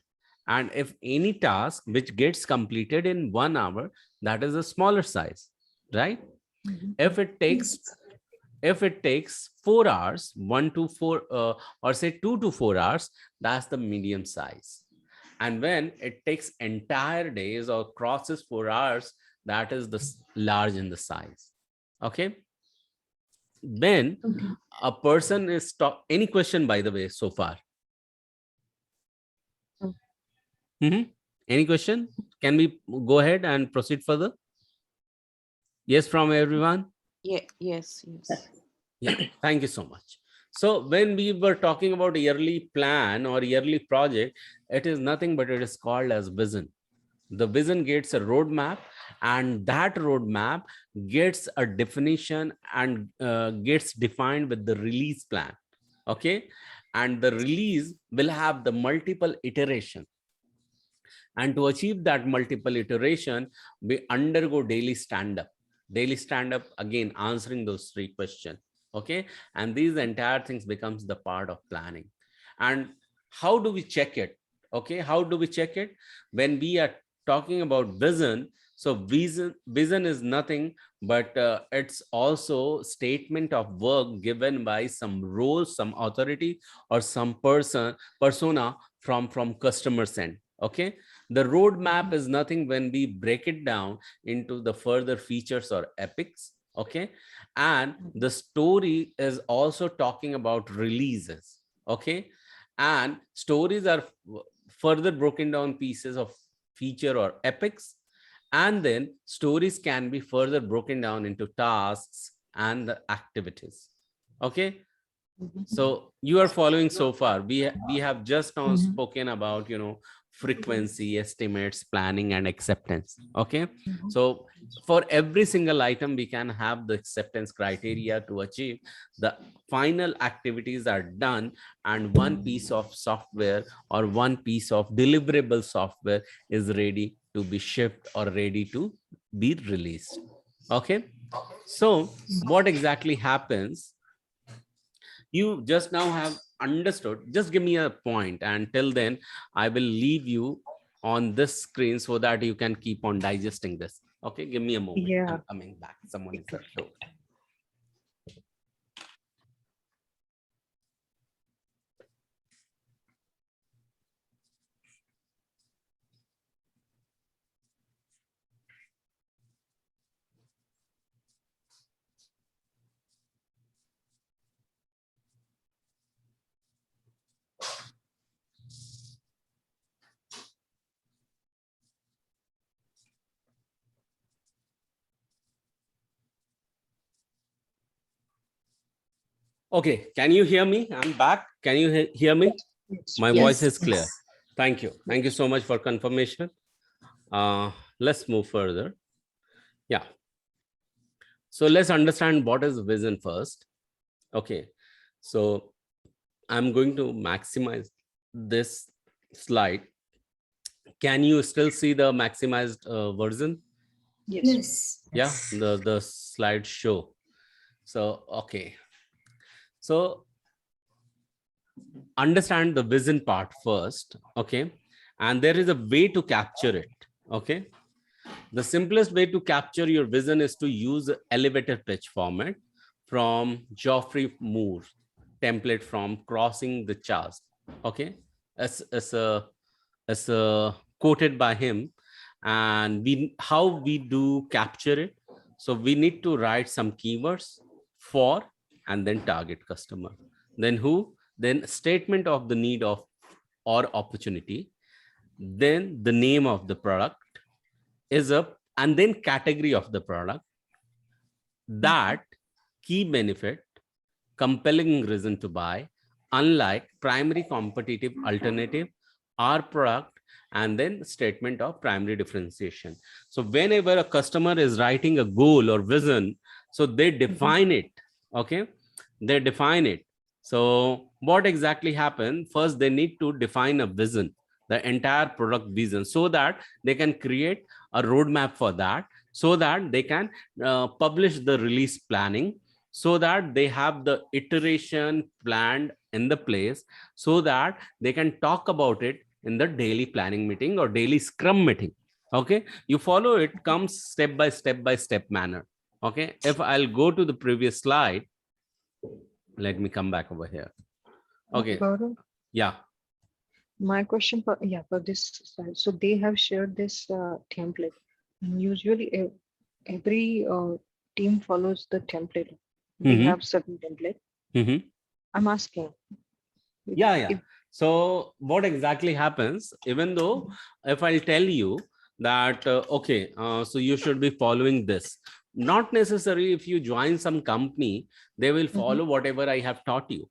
And if any task which gets completed in 1 hour, that is a smaller size, right? If it takes 4 hours, 1 to 4, or say 2 to 4 hours, that's the medium size. And when it takes entire days or crosses 4 hours, that is the large in the size. Okay. When Okay. a person is any question, by the way, so far? Any question? Can we go ahead and proceed further? Yes, from everyone? Yeah, yes, yes. Yeah, thank you so much. So when we were talking about yearly plan or yearly project, it is nothing but it is called as vision. The vision gets a roadmap, and that roadmap gets a definition and gets defined with the release plan. Okay, and the release will have the multiple iteration, and to achieve that multiple iteration, we undergo daily stand-up. Daily stand-up, again, answering those 3 questions. Okay, and these entire things becomes the part of planning. And how do we check it? Okay, how do we check it? When we are talking about vision, so vision is nothing but it's also statement of work given by some role, some authority, or some persona from customer's end. Okay, the roadmap is nothing when we break it down into the further features or epics. Okay, and the story is also talking about releases. Okay, and stories are further broken down pieces of feature or epics, and then stories can be further broken down into tasks and the activities. Okay, so you are following so far. We have just now spoken about, frequency, estimates, planning, and acceptance. Okay, so for every single item we can have the acceptance criteria to achieve the final activities are done, and one piece of software or one piece of deliverable software is ready to be shipped or ready to be released. Okay, so what exactly happens? You just now have understood. Just give me a point, and till then I will leave you on this screen so that you can keep on digesting this. Okay, give me a moment. Yeah. I'm coming back. Someone is at the door. Okay, can you hear me? I'm back. Can you hear me? Yes. My Yes. voice is clear. Thank you. Thank you so much for confirmation. Let's move further. Yeah. So let's understand what is vision first. Okay. So I'm going to maximize this slide. Can you still see the maximized version? Yes. Yeah, the slide show. So, okay. So understand the vision part first. Okay. And there is a way to capture it. Okay. The simplest way to capture your vision is to use elevator pitch format from Geoffrey Moore template from Crossing the Chasm. Okay, as quoted by him, and how we do capture it. So we need to write some keywords for, and then target customer, then who, then statement of the need of or opportunity, then the name of the product is up, and then category of the product, that key benefit, compelling reason to buy, unlike primary competitive alternative, our product, and then statement of primary differentiation. So whenever a customer is writing a goal or vision, so they define it. Okay, they define it. So what exactly happened? First, they need to define a vision, the entire product vision, so that they can create a roadmap for that, so that they can publish the release planning, so that they have the iteration planned in the place, so that they can talk about it in the daily planning meeting or daily scrum meeting. Okay, you follow it, comes step by step manner. Okay, if I'll go to the previous slide, let me come back over here. Okay, Gaurav, yeah. my question for this slide. So they have shared this template, and usually every team follows the template. They have certain template. I'm asking. Yeah. If, So what exactly happens, even though if I'll tell you that, okay, so you should be following this, not necessary. If you join some company, they will follow whatever I have taught you.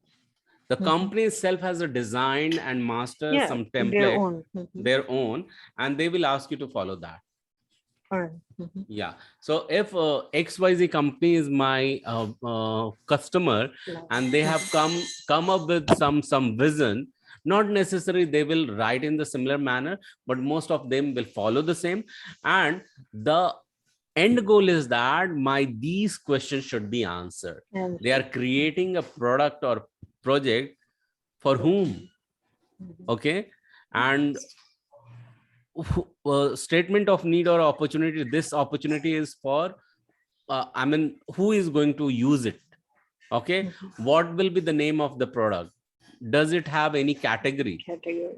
The company itself has a design and master yeah, some their template, own. their own, and they will ask you to follow that. All right. Mhm. Yeah. So if XYZ company is my customer, Like, and they have come up with some vision, not necessarily they will write in the similar manner, but most of them will follow the same. And the end goal is that these questions should be answered. and They are creating a product or project for whom? Mhm. Okay. And statement of need or opportunity, this opportunity is for I mean, who is going to use it? Okay. Mhm. What will be the name of the product? Does it have any category Category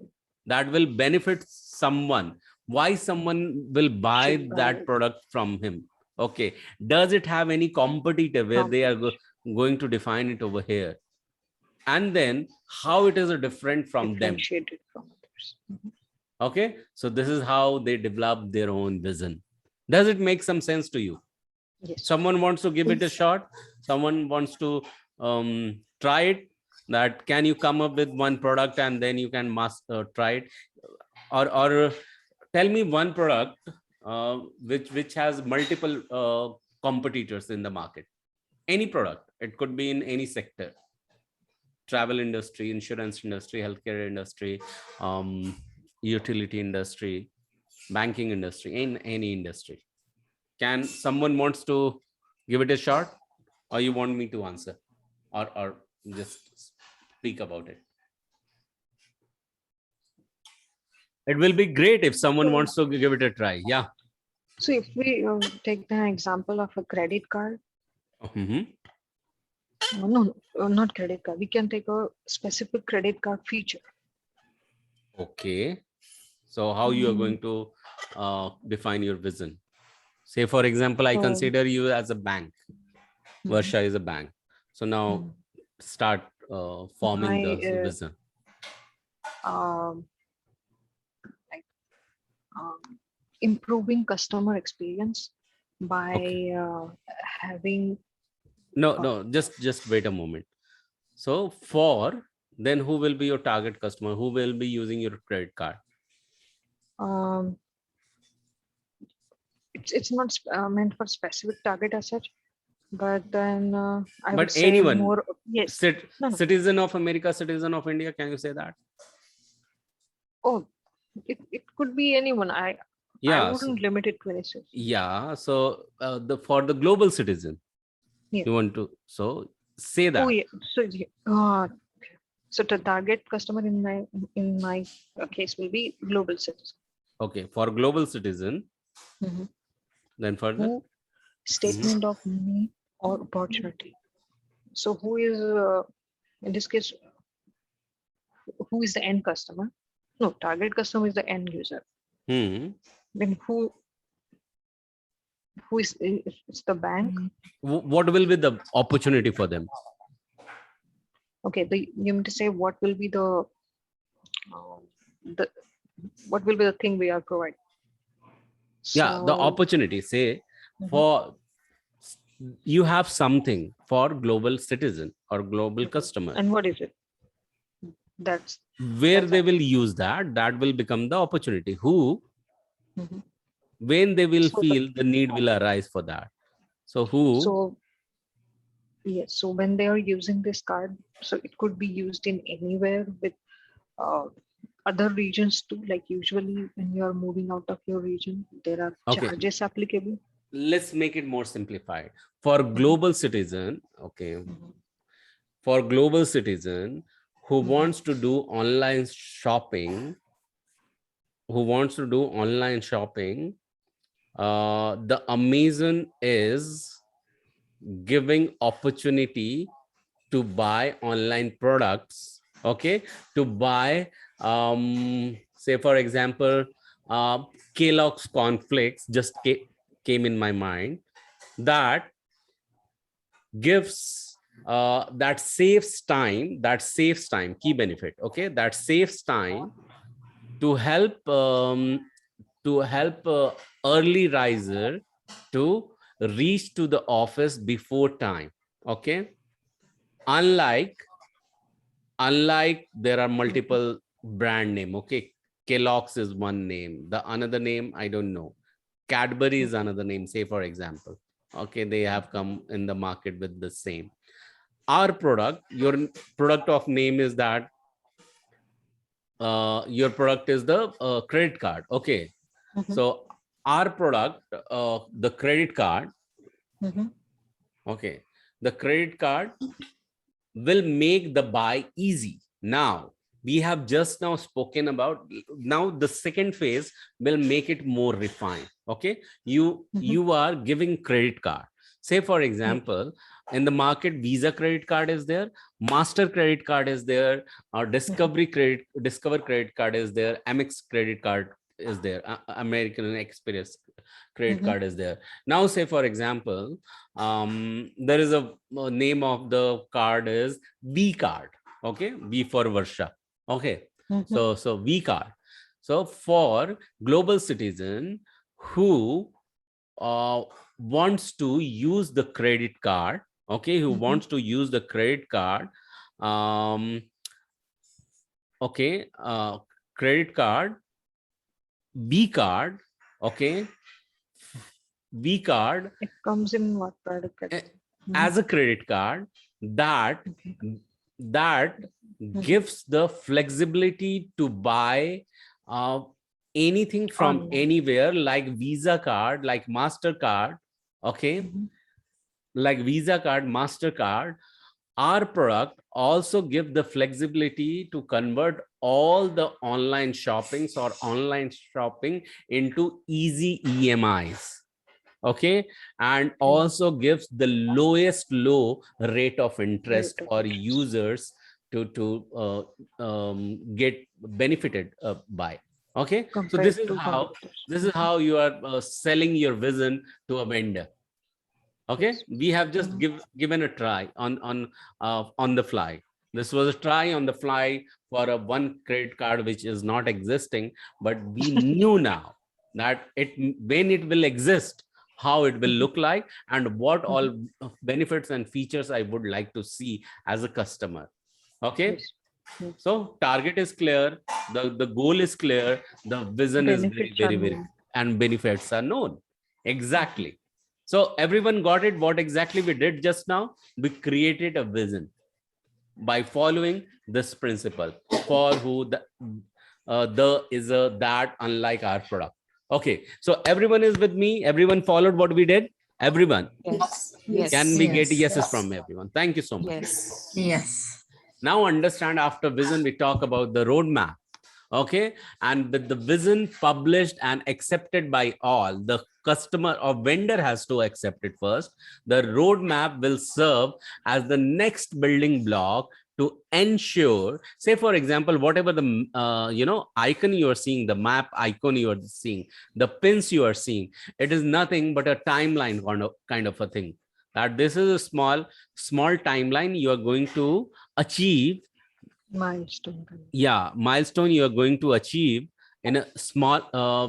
that will benefit someone? Why someone will buy should buy that it. product from him? Okay. Does it have any competitor where they are going to define it over here? And then how it is different from them? Differentiated from others. Mhm. Okay. So this is how they develop their own vision. Does it make some sense to you? Yes. Someone wants to give it a Yes. shot, someone wants to try it, that can you come up with one product and then you can try it, or tell me one product which has multiple competitors in the market. Any product, it could be in any sector: travel industry, insurance industry, healthcare industry, utility industry, banking industry, in any industry. Can someone wants to give it a shot, or you want me to answer, or just speak about it? It will be great if someone wants to give it a try. Yeah. So if we take the example of a credit card, Mhm. no, not credit card. We can take a specific credit card feature. Okay. So how you are going to define your vision? Say, for example, I So- consider you as a bank. Varsha is a bank. So now Mhm. start forming the My, vision. um, like improving customer experience by Okay. having No, just wait a moment. So for then, who will be your target customer? Who will be using your credit card? um, it's not meant for specific target as such, but then I would But say anyone, more. Yes. No. citizen of America, citizen of India. Can you say that? Oh, it could be anyone. I Yeah. wouldn't limit it to any source. Yeah. So for the global citizen, Yeah. you want to say that. Oh yeah. So the target customer in my case will be global citizen. Okay. For global citizen, Mhm. then further. Who statement of need or opportunity. So who is in this case, who is the end customer? No, target customer is the end user. Hmm. Then who is it's the bank? What will be the opportunity for them? Okay, you mean to say what will be the the what will be the thing we are providing? Yeah, the So opportunity. Say for you have something for global citizen or global customer. and what is it? That's Where that's they all. will use that will become the opportunity. Who, Mhm. when they will So feel the need will arise for that. So who? so yes, so when they are using this card, so it could be used in anywhere with uh, other regions too. Like usually when you are moving out of your region, there are Okay, charges applicable. let's make it more simplified. For global citizen, okay, Mhm. for global citizen who Mhm. wants to do online shopping, the Amazon is giving opportunity to buy online products. Okay. To buy say for example, uh, Kellogg's cornflakes just came in my mind, that gives that saves time, key benefit. Okay. That saves time to help early riser to reach to the office before time. Okay. Unlike there are multiple brand name. Okay. Kellogg's is one name, the another name I don't know. Cadbury is another name, say for example. Okay, they have come in the market with the same. Our product, your product of name is that your product is the credit card. Okay, Mhm. so our product, the credit card, Mhm. okay, the credit card will make the buy easy. Now we have just now spoken about, now the second phase will make it more refined. Okay, Mhm. you are giving credit card. Say for Yes. example, in the market, Visa credit card is there, Master credit card is there, or Discover credit card is there, Amex credit card is there, American Express credit Mhm. card is there. Now say for example, there is a name of the card is V card. Okay, V for Varsha. Okay, Mhm. so V card. So for global citizen who uh, wants to use the credit card, okay, who Mhm. wants to use the credit card, um, okay, credit card, B card, okay, B card It comes in what product? as a credit card that Okay. that Mhm. gives the flexibility to buy uh, anything from Online. anywhere, like Visa card, like Mastercard. Okay, Mhm. like Visa card, Mastercard. Our product also give the flexibility to convert all the online shoppings or online shopping into easy EMIs. Okay, and also gives the lowest low rate of interest Rate of for interest users to get benefited by. Okay, so compared to competitors. this is how you are selling your vision to a vendor. Okay, Yes. we have just Mhm. given a try on the fly. This was a try on the fly for a one credit card which is not existing, but we knew now that it, when it will exist, how it will Mhm. look like, and what Mhm. all benefits and features I would like to see as a customer. Okay, Yes. Yes. so target is clear, the goal is clear, the vision is very Benefits are very, known. and benefits are known. Exactly. So everyone got it. What exactly we did just now? We created a vision by following this principle. For who, the is a that, unlike our product. Okay, so everyone is with me. Everyone followed what we did. Everyone, Yes. can Yes. we get Yes. yeses from everyone? Thank you so much. Yes. Yes. Now understand, after vision, we talk about the roadmap. Okay, and with the vision published and accepted by all, the customer or vendor has to accept it first. The roadmap will serve as the next building block to ensure, say for example, whatever the icon you are seeing, the map icon you are seeing, the pins you are seeing, it is nothing but a timeline kind of a thing. That this is a small timeline you are going to achieve. Milestone. Yeah, milestone you are going to achieve in a small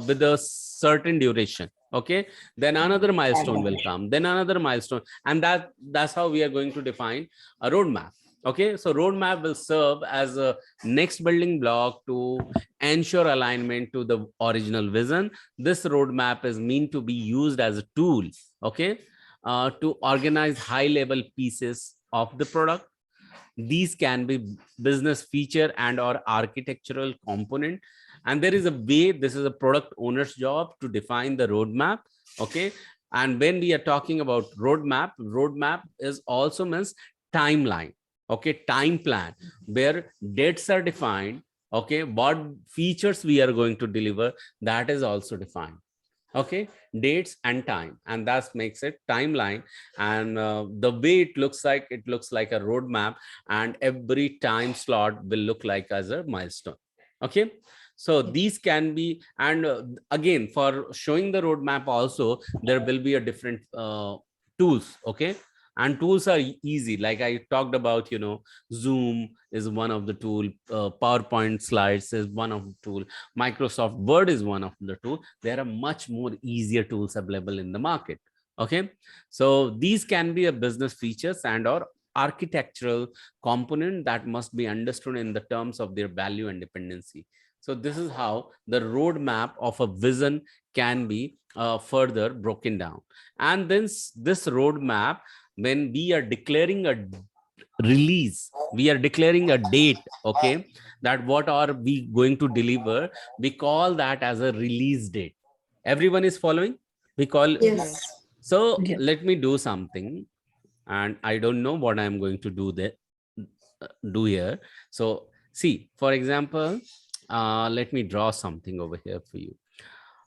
with a certain duration. Okay, then another milestone will come, then another milestone, and that's how we are going to define a roadmap. Okay, so roadmap will serve as a next building block to ensure alignment to the original vision. This roadmap is meant to be used as a tool, okay, to organize high level pieces of the product. These can be business feature and or architectural component, and there is a way, this is a product owner's job to define the roadmap. Okay, and when we are talking about roadmap is also means timeline. Okay, time plan, where dates are defined. Okay, what features we are going to deliver, that is also defined. Okay, dates and time, and that makes it timeline. And the way it looks like a roadmap, and every time slot will look like as a milestone. Okay, so Yes. these can be, and again, for showing the roadmap also, there will be a different tools. Okay, and tools are easy, like I talked about, Zoom is one of the tool, PowerPoint slides is one of the tool, Microsoft Word is one of the tool. There are much more easier tools available in the market. Okay, so these can be a business features and or architectural component that must be understood in the terms of their value and dependency. So this is how the roadmap of a vision can be further broken down. And then this roadmap, when we are declaring a release, we are declaring a date, okay, that what are we going to deliver, we call that as a release date. Everyone is following? We call. Yes. So Yeah. let me do something, and I don't know what I'm going to do that do here. So see, for example, let me draw something over here for you.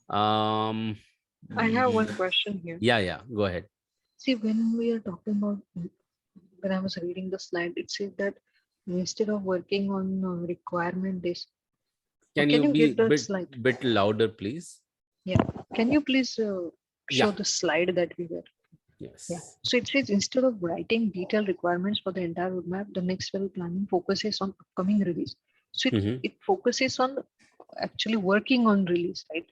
I have one question here. Yeah, go ahead. See, when we are talking about, when I was reading the slide, it says that instead of working on requirement days, Can can you you be get that slide? bit louder, please? Yeah. Can you please show Yeah. the slide that we were? Yes. Yeah. So it says instead of writing detailed requirements for the entire roadmap, the next level planning focuses on upcoming release. So it focuses on actually working on release, right?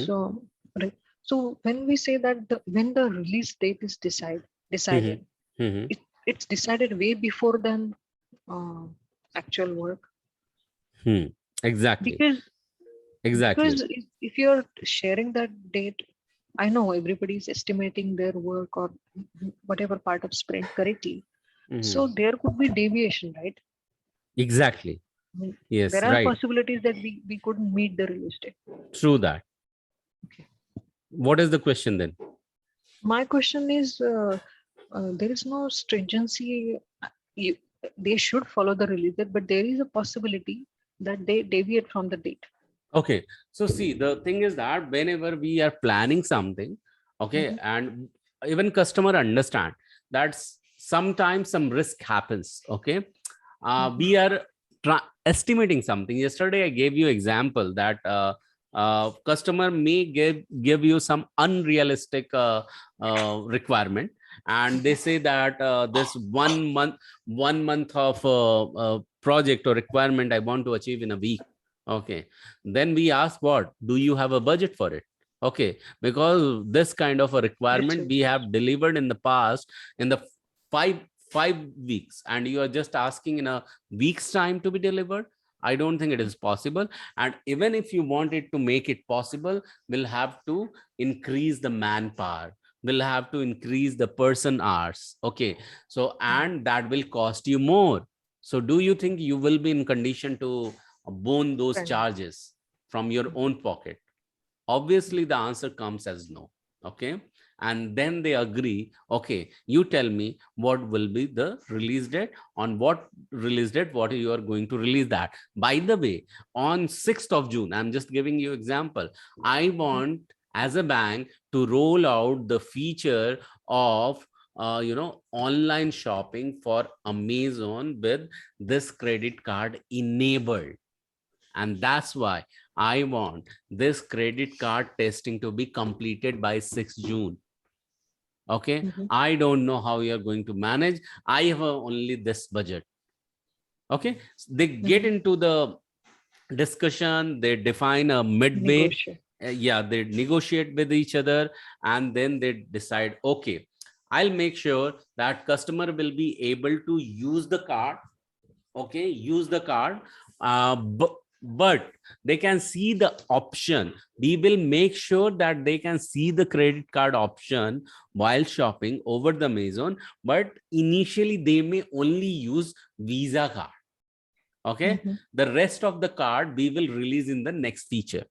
So right. So when we say that when the release date is decided, it's decided way before than actual work. Exactly. Because Exactly. if you're sharing that date, I know everybody is estimating their work or whatever part of sprint correctly. So there could be deviation, right? Exactly. I mean, Yes, there are right. possibilities that we couldn't meet the release date. True that. Okay. What is the question then? My question is, there is no stringency. They should follow the release date, but there is a possibility that they deviate from the date. Okay. So see, the thing is that whenever we are planning something, okay, and even customer understand that sometimes some risk happens, okay. We are estimating something. Yesterday I gave you example that customer may give you some unrealistic requirement, and they say that this 1 month of project or requirement I want to achieve in a week. Okay, then we ask, what do you have a budget for it? Okay, because this kind of a requirement we have delivered in the past in the five weeks, and you are just asking in a week's time to be delivered. I don't think it is possible. And even if you want it to make it possible, we'll have to increase the manpower, we'll have to increase the person hours. Okay, so and that will cost you more. So do you think you will be in condition to bone those charges from your own pocket? Obviously the answer comes as no. Okay, and then they agree, okay, you tell me what will be the release date, on what release date what you are going to release that. By the way, on 6th of June, I'm just giving you example, I want as a bank to roll out the feature of online shopping for Amazon with this credit card enabled. And that's why I want this credit card testing to be completed by 6th June. Okay, I don't know how you're going to manage. I have only this budget. Okay, they get into the discussion, they define a midway. Yeah, they negotiate with each other, and then they decide, okay, I'll make sure that customer will be able to use the card. Okay, use the card, but they can see the option. We will make sure that they can see the credit card option while shopping over the Amazon, but initially they may only use Visa card. Okay, the rest of the card we will release in the next feature.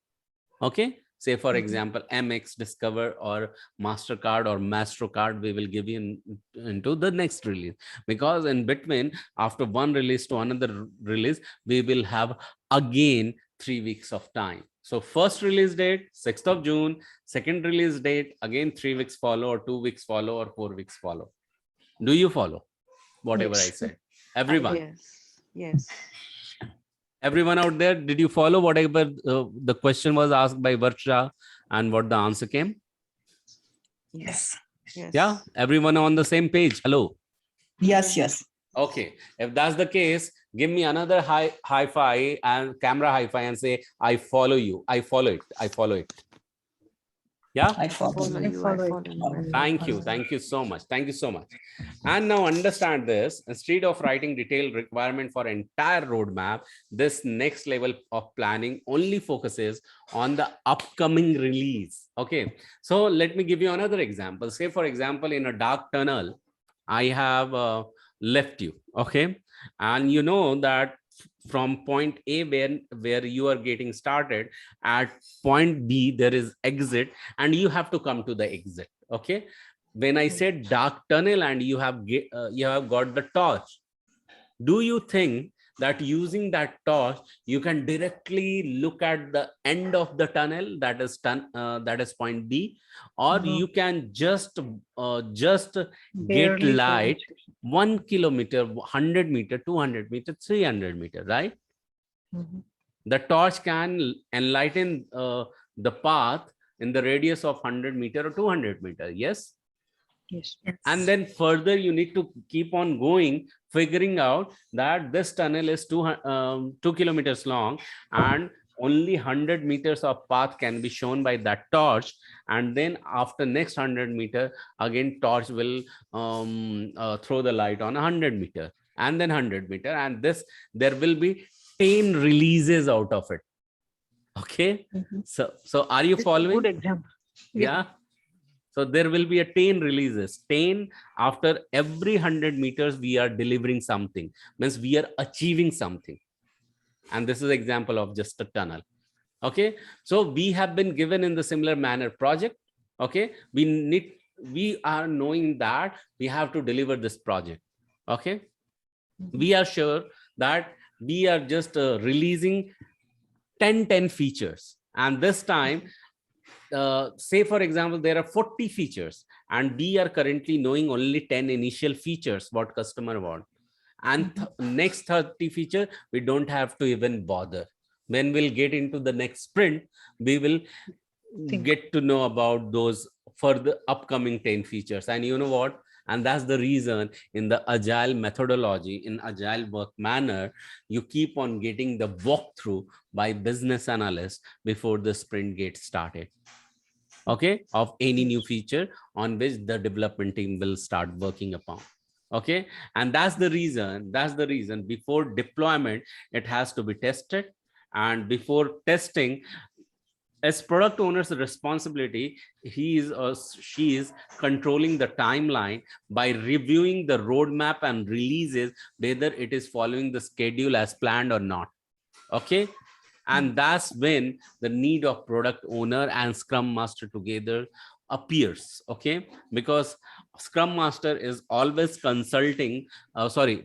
Okay, say for example MX Discover or MasterCard or MastroCard, we will give you into the next release, because in between, after one release to another release, we will have again 3 weeks of time. So first release date 6th of June, second release date again 3 weeks follow, or 2 weeks follow, or 4 weeks follow. Do you follow whatever I said? Everyone? Yes. Everyone out there, did you follow whatever the question was asked by Varsha and what the answer came? Yes. Yeah, everyone on the same page. Hello. Yes. Okay, if that's the case, give me another high five and camera high five and say, I follow you. I follow it. I follow it. Yeah. I follow. Follow I you. I follow it. follow you. Thank you. Thank you so much. Thank you so much. And now understand this, instead of writing detailed requirement for entire roadmap, this next level of planning only focuses on the upcoming release. Okay. So let me give you another example. Say, for example, in a dark tunnel, I have left you. Okay. And you know that from point A, where you are getting started, at point B, there is exit, and you have to come to the exit. Okay. When I said dark tunnel and you have got the torch, do you think that using that torch you can directly look at the end of the tunnel, that is point B, or No. you can just get Barely light pronunciation. 1 kilometer, 100 meter, 200 meter, 300 meter, right? Mhm. The torch can enlighten the path in the radius of 100 meter or 200 meter. Yes. Yes. And then further you need to keep on going, figuring out that this tunnel is 2 kilometers long, and only 100 meters of path can be shown by that torch. And then after next 100 meter, again torch will throw the light on 100 meter, and then 100 meter, and this, there will be 10 releases out of it. Okay. Mhm. So are you This is a following? good example. Yeah. So there will be a 10 releases. 10 after every 100 meters, we are delivering something. Means we are achieving something. And this is an example of just a tunnel. Okay. So we have been given in the similar manner project. Okay. We are knowing that we have to deliver this project. Okay. We are sure that we are just releasing 10 features. And this time, say for example, there are 40 features, and we are currently knowing only 10 initial features what customer want, and next 30 feature we don't have to even bother. When we'll get into the next sprint, we will Think. get to know about those for the upcoming 10 features. And you know what, and that's the reason in the agile methodology, in agile work manner, you keep on getting the walkthrough by business analysts before the sprint gets started. Okay, of any new feature on which the development team will start working upon. Okay. And that's the reason before deployment it has to be tested, and before testing, as product owner's responsibility, he is or she is controlling the timeline by reviewing the roadmap and releases, whether it is following the schedule as planned or not. Okay. And that's when the need of product owner and scrum master together appears. Okay. Because scrum master is always consulting,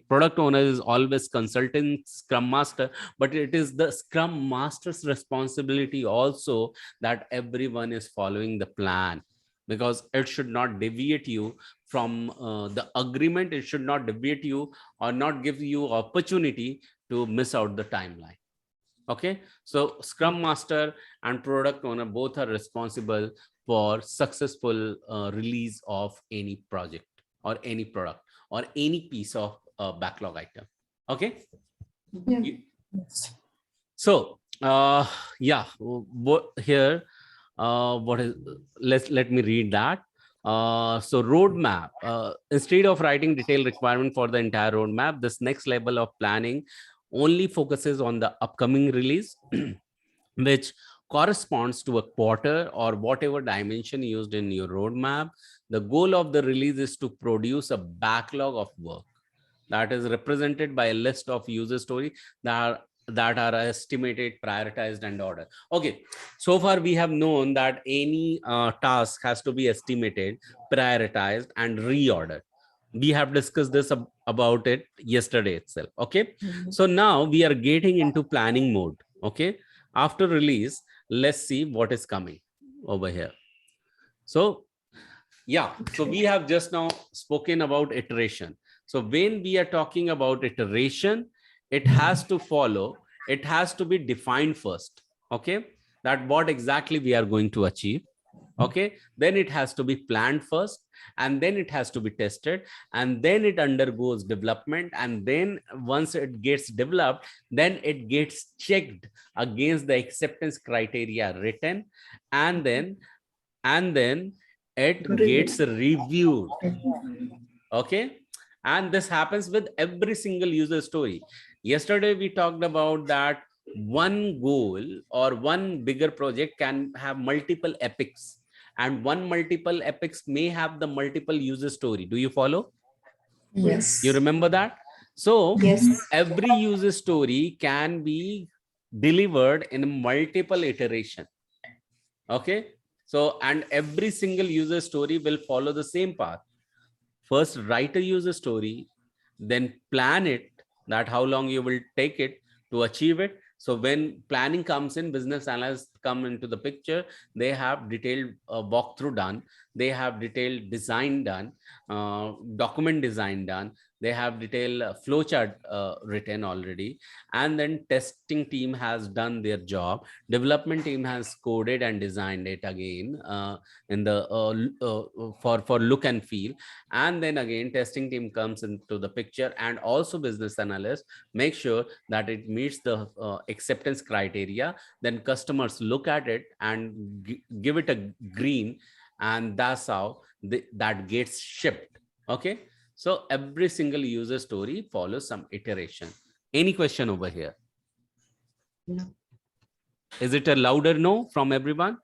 product owner is always consulting scrum master, but it is the scrum master's responsibility also that everyone is following the plan, because it should not deviate you from the agreement. It should not deviate you or not give you opportunity to miss out the timeline. Okay. So scrum master and product owner both are responsible for successful release of any project or any product or any piece of backlog item. Okay. Yeah. Yes. So yeah, here what is, let me read that. So roadmap, instead of writing detailed requirement for the entire roadmap, this next level of planning only focuses on the upcoming release, which corresponds to a quarter or whatever dimension used in your roadmap. The goal of the release is to produce a backlog of work that is represented by a list of user stories that are estimated, prioritized, and ordered. Okay, so far we have known that any task has to be estimated, prioritized, and reordered. We have discussed this about it yesterday itself. Okay. So now we are getting into planning mode. Okay. After release, let's see what is coming over here. So yeah, so we have just now spoken about iteration. So when we are talking about iteration, it has to follow, it has to be defined first. Okay, that what exactly we are going to achieve. Okay, then it has to be planned first, and then it has to be tested, and then it undergoes development, and then once it gets developed, then it gets checked against the acceptance criteria written, and then and then it gets reviewed. Okay, and this happens with every single user story. Yesterday we talked about that one goal or one bigger project can have multiple epics, and one multiple epics may have the multiple user story. Do you follow? Yes. You remember that? So Yes. every user story can be delivered in multiple iteration. Okay, so and every single user story will follow the same path. First write a user story, then plan it, that how long you will take it to achieve it. So when planning comes in, business analysts come into the picture. They have detailed walkthrough done, they have detailed design done, document design done, they have detailed flowchart written already, and then testing team has done their job, development team has coded and designed it again in the for look and feel, and then again testing team comes into the picture, and also business analysts make sure that it meets the acceptance criteria. Then customers look at it and give it a green, and that's how that gets shipped. Okay, so every single user story follows some iteration. Any question over here? No. Is it a louder no from everyone?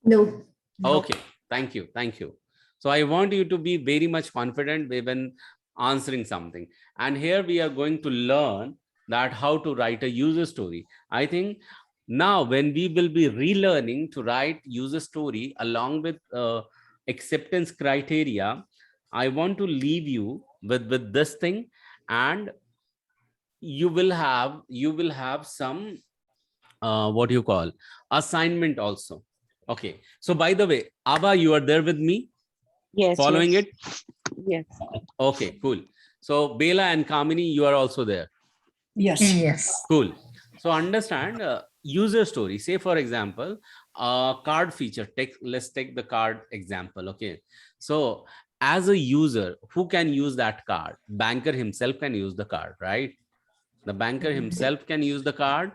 No. Okay, thank you, thank you. So I want you to be very much confident when answering something. And here we are going to learn that how to write a user story. I think now when we will be relearning to write user story along with acceptance criteria, I want to leave you with this thing, and you will have some what you call assignment also. Okay, so by the way, Abba, you are there with me? Yes. Following yes. it? Yes. Okay, cool. So Bela and Kamini, you are also there. Yes. Yes. Cool. So understand user story. Say for example, card feature. Let's take the card example. Okay. So as a user, who can use that card? Banker himself can use the card, right? The banker himself can use the card.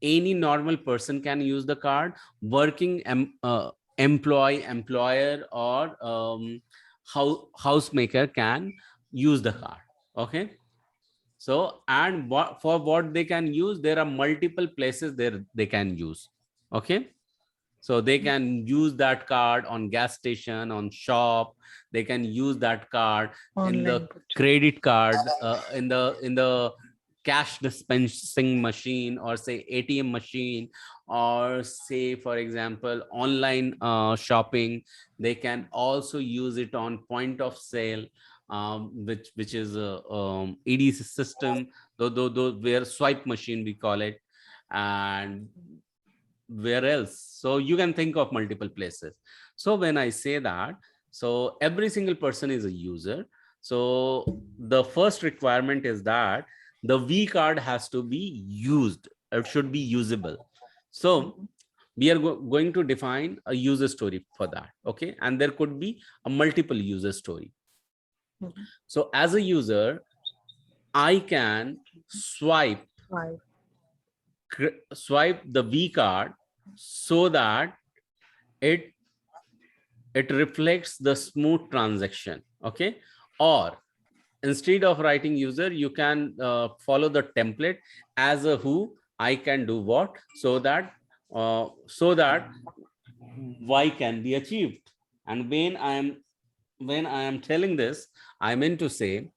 Any normal person can use the card. Working employer, or housemaker can use the card. Okay. So, and for what they can use, there are multiple places there they can use. Okay. So they can use that card on gas station, on shop. They can use that card in the Online. credit card, in the cash dispensing machine, or say ATM machine, or say for example online shopping. They can also use it on point of sale, which is a EDC system, though where swipe machine we call it, and where else. So you can think of multiple places. So when I say that, so every single person is a user. So the first requirement is that the V card has to be used. It should be usable. So we are going to define a user story for that. Okay, and there could be a multiple user story. So as a user, I can swipe the V card so that it reflects the smooth transaction. Okay, or instead of writing user, you can follow the template as a who. I can do what, so that y can be achieved. And when I am telling this, I meant to say,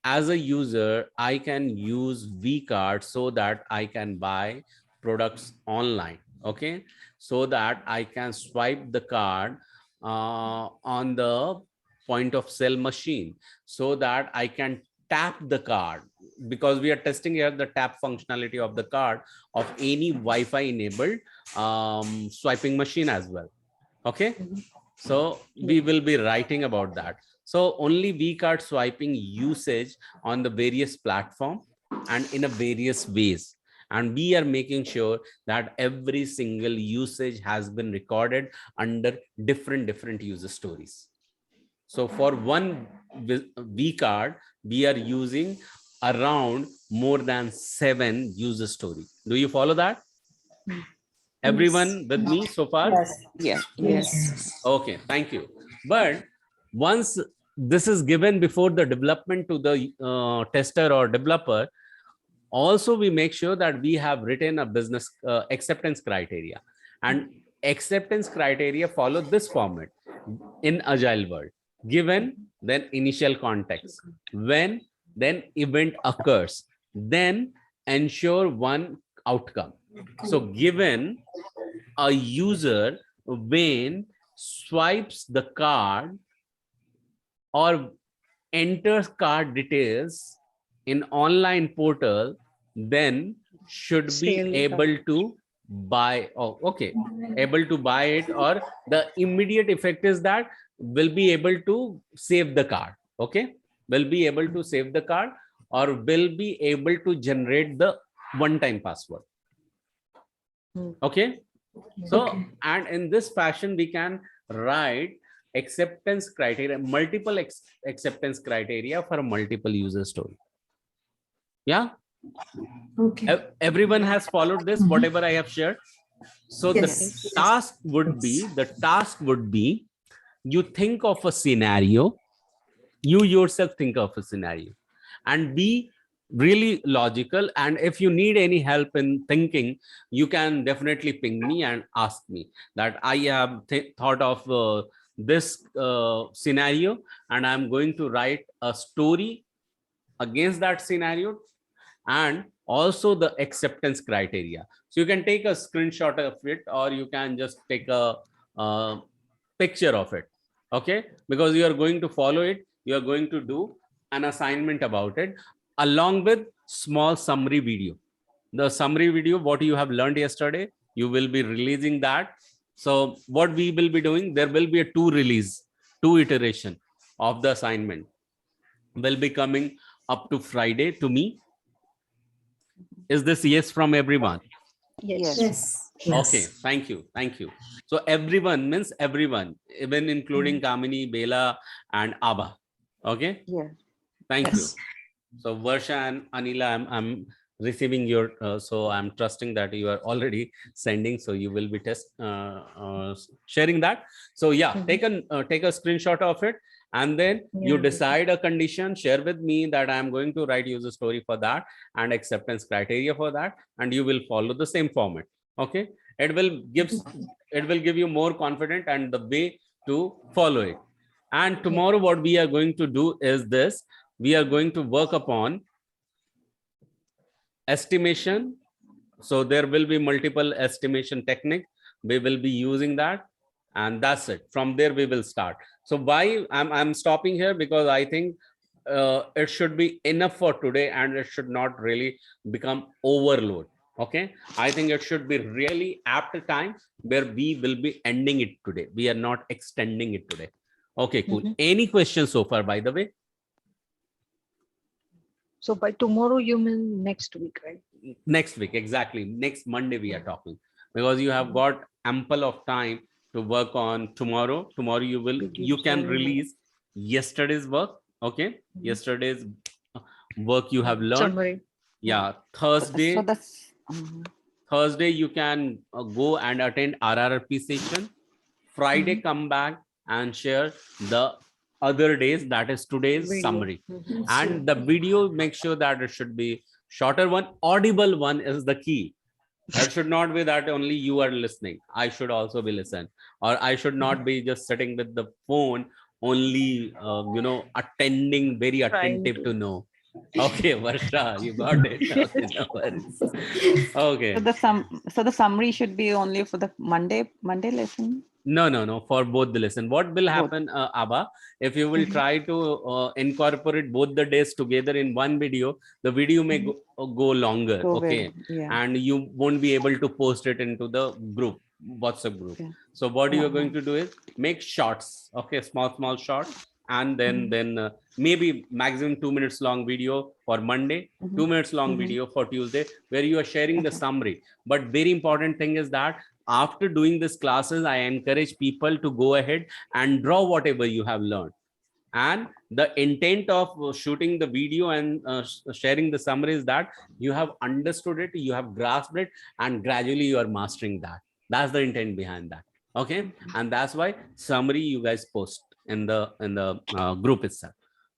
as a user, I can use V card so that I can buy products online. Okay, so that I can swipe the card on the point of sale machine, so that I can tap the card, because we are testing here the tap functionality of the card of any Wi-Fi enabled swiping machine as well. Okay, so we will be writing about that. So only V card swiping usage on the various platform and in a various ways. And we are making sure that every single usage has been recorded under different user stories. So for one V card, we are using around more than 7 user story. Do you follow that? Everyone with me so far? Yeah. Yes. Okay, thank you. But once this is given before the development to the tester or developer, also we make sure that we have written a business acceptance criteria, and acceptance criteria follow this format in agile world: given, then initial context, when, then event occurs, then ensure one outcome. So given, a user when swipes the card or enters card details in online portal, then should be Sale able card. to buy. Oh, okay, able to buy it, or the immediate effect is that will be able to save the card. Okay, will be able to save the card, or will be able to generate the one-time password. Okay, so and in this fashion we can write acceptance criteria, multiple acceptance criteria for a multiple user story. Yeah, Okay. everyone has followed this, whatever I have shared. So the Yes. task would be, you think of a scenario, you yourself think of a scenario, and be really logical. And if you need any help in thinking, you can definitely ping me and ask me that I have thought of this scenario, and I'm going to write a story against that scenario, and also the acceptance criteria. So you can take a screenshot of it, or you can just take a picture of it. Okay, because you are going to follow it, you are going to do an assignment about it, along with small summary video. The summary video, what you have learned yesterday, you will be releasing that. So what we will be doing, there will be a two iteration of the assignment will be coming up to Friday to me. Is this yes from everyone? Yes. Yes. Okay, thank you. So everyone means everyone, even including Kamini, Bela, and Abba. Okay, Yeah. thank you. Yes. So Varsha and Anila, I'm receiving your, so I'm trusting that you are already sending, so you will be sharing that. So yeah, take a screenshot of it, and then you Yeah. decide a condition, share with me that I'm going to write user story for that and acceptance criteria for that, and you will follow the same format. Okay, it will give you more confidence and the way to follow it. And tomorrow what we are going to do is this: we are going to work upon estimation. So there will be multiple estimation technique, we will be using that, and that's it. From there we will start. So why I'm stopping here, because I think it should be enough for today, and it should not really become overload. Okay, I think it should be really apt time where we will be ending it today, we are not extending it today. Okay, cool. Any questions so far, by the way? So by tomorrow, you mean next week, right? Next week, exactly, next Monday we are talking, because you have got ample of time to work on tomorrow. You can release yesterday's work. Okay, yesterday's work you have learned. Summary. Yeah, So Thursday that's you can go and attend RRP session. Friday come back and share the other days, that is today's Video. summary. And the video, make sure that it should be shorter one, audible one is the key. It should not be that only you are listening, I should also be listening, or I should not be just sitting with the phone only, attending, very attentive to know. Okay, Varsha, you got it. Okay, no worries. Okay. so the summary should be only for the Monday lesson. No, for both the lesson. What will happen, Abba, if you will try to incorporate both the days together in one video, the video may go longer. Okay, Yeah. and you won't be able to post it into the group, WhatsApp group. Okay. So what you are going to do is make shorts. Okay, small shorts, and then maybe maximum 2 minutes long video for Monday, 2 minutes long video for Tuesday, where you are sharing the summary. But very important thing is that after doing these classes, I encourage people to go ahead and draw whatever you have learned. And the intent of shooting the video and sharing the summary is that you have understood it, you have grasped it, and gradually you are mastering that. That's the intent behind that. Okay, and that's why summary you guys post in the group itself.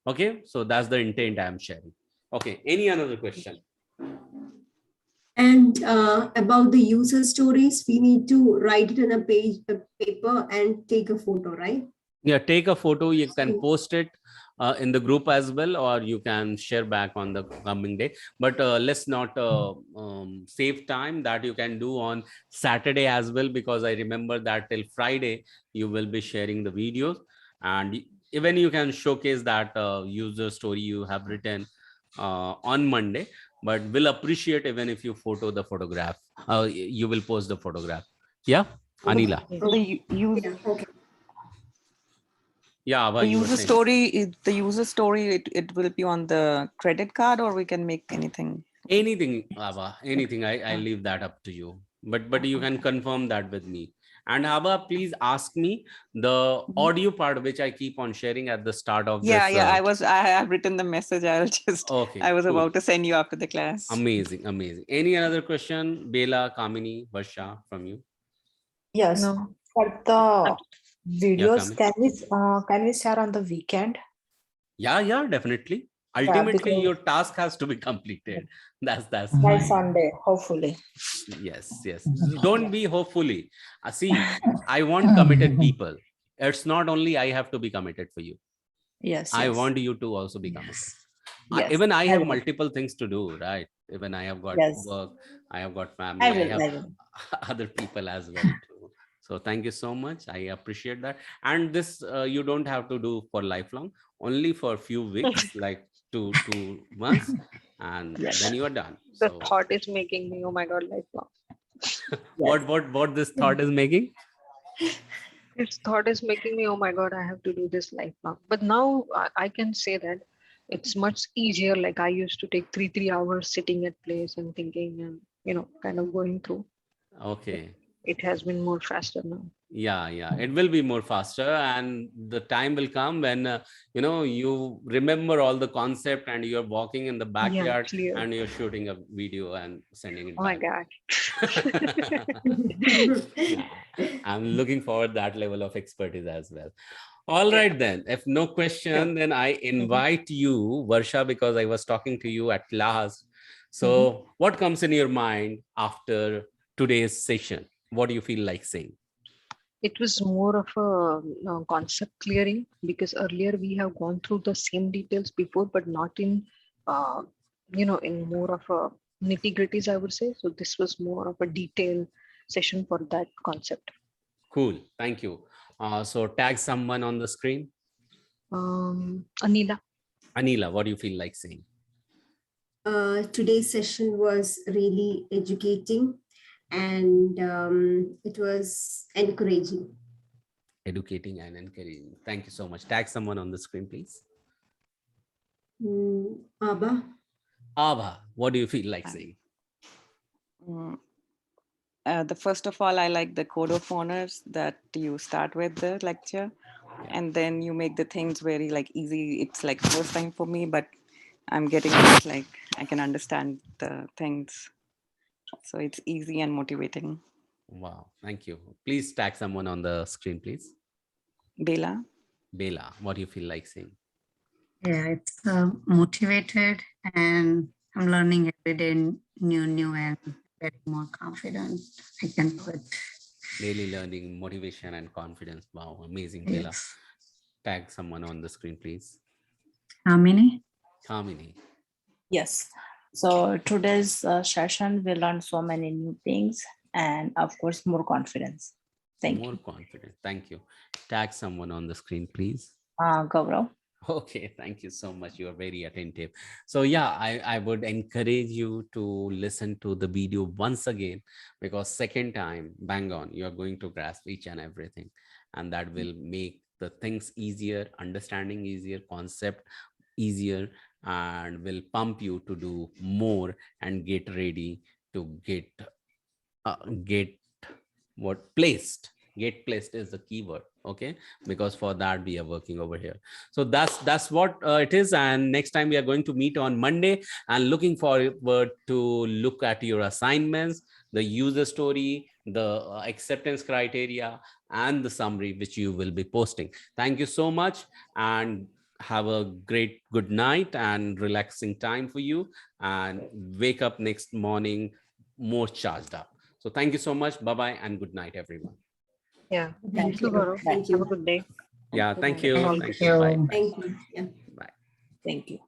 Okay, so that's the intent I am sharing. Okay, any another question? And about the user stories, we need to write it on a paper and take a photo, right? Yeah, take a photo, you can post it in the group as well, or you can share back on the coming day. But let's not save time. That you can do on Saturday as well, because I remember that till Friday you will be sharing the videos, and even you can showcase that user story you have written on Monday. But we'll appreciate even if you photo the photograph, you will post the photograph. Yeah, Anila. The Yeah, okay. Yeah, Abha, the you were user saying. story, it will be on the credit card, or we can make anything. Anything, Abha, anything. I leave that up to you. But you can confirm that with me. And Abha, please ask me the audio part, which I keep on sharing at the start of Yeah, this. I have written the message. Okay, I was cool. about to send you after the class. Amazing, amazing. Any another question, Bela, Kamini, Varsha, from you? Yes. No. For the Yeah, videos, Kamini. can we share on the weekend? Yeah, definitely. Yeah, Ultimately, because your task has to be completed. That's by fine. Sunday, hopefully. Yes. Don't be hopefully. See, I want committed people. It's not only I have to be committed for you. Yes, I yes. want you to also be committed. Yes. Even I I have will. multiple things to do, right? Even I have got Yes. work, I have got I family, I will. have I will. other people as well too. So thank you so much. I appreciate that. And this you don't have to do for lifelong, only for a few weeks, like two months, and Yes. then you are done. The So thought is making me, oh my God, lifelong. Yes. what this thought is making? This thought is making me, oh my God, I have to do this lifelong. But now I can say that it's much easier. Like I used to take three hours sitting at place and thinking and, kind of going through. Okay. It has been more faster now. Yeah, it will be more faster, and the time will come when you remember all the concept, and you're walking in the Yeah, backyard clear. and you're shooting a video and sending it Oh my back. God. Yeah, I'm looking forward that level of expertise as well. All Yeah. right, then, if no question, then I invite you, Varsha, because I was talking to you at last. So what comes in your mind after today's session? What do you feel like saying? It was more of a concept clearing, because earlier we have gone through the same details before, but not in, in more of a nitty gritties, I would say. So this was more of a detailed session for that concept. Cool. Thank you. So tag someone on the screen. Anila. Anila, what do you feel like saying? Today's session was really educating, and it was encouraging. Educating and encouraging. Thank you so much. Tag someone on the screen, please. Abba? Abha, what do you feel like saying? The first of all, I like the code of honors that you start with the lecture, and then you make the things very like easy. It's like first time for me, but I'm getting it, like I can understand the things, so it's easy and motivating. Wow, thank you. Please tag someone on the screen, please. Bela. Bela, what do you feel like saying? Yeah, it's motivated, and I'm learning every day new and getting more confident. I can put. Daily learning, motivation, and confidence. Wow, amazing, Bela. Yes. Tag someone on the screen, please. How many? Kamini. Yes. So today's session, we learned so many new things and of course, more confidence. Thank More you. confident. Thank you. Tag someone on the screen, please. Gaurav. Okay, thank you so much. You are very attentive. So yeah, I would encourage you to listen to the video once again, because second time, bang on, you are going to grasp each and everything. And that will make the things easier, understanding easier, concept easier, and will pump you to do more and get ready to get what placed, Get placed is the keyword. Okay, because for that we are working over here. So that's what it is. And next time we are going to meet on Monday, and looking forward to look at your assignments, the user story, the acceptance criteria, and the summary which you will be posting. Thank you so much, and have a great good night and relaxing time for you, and wake up next morning more charged up. So thank you so much. Bye bye and good night, everyone. Yeah. Thank Thank you, you. Gaurav. Thank Have a you. good day. Yeah, thank you. All Thank this. you. Bye. Bye. Thank you. Yeah. Bye. Thank you.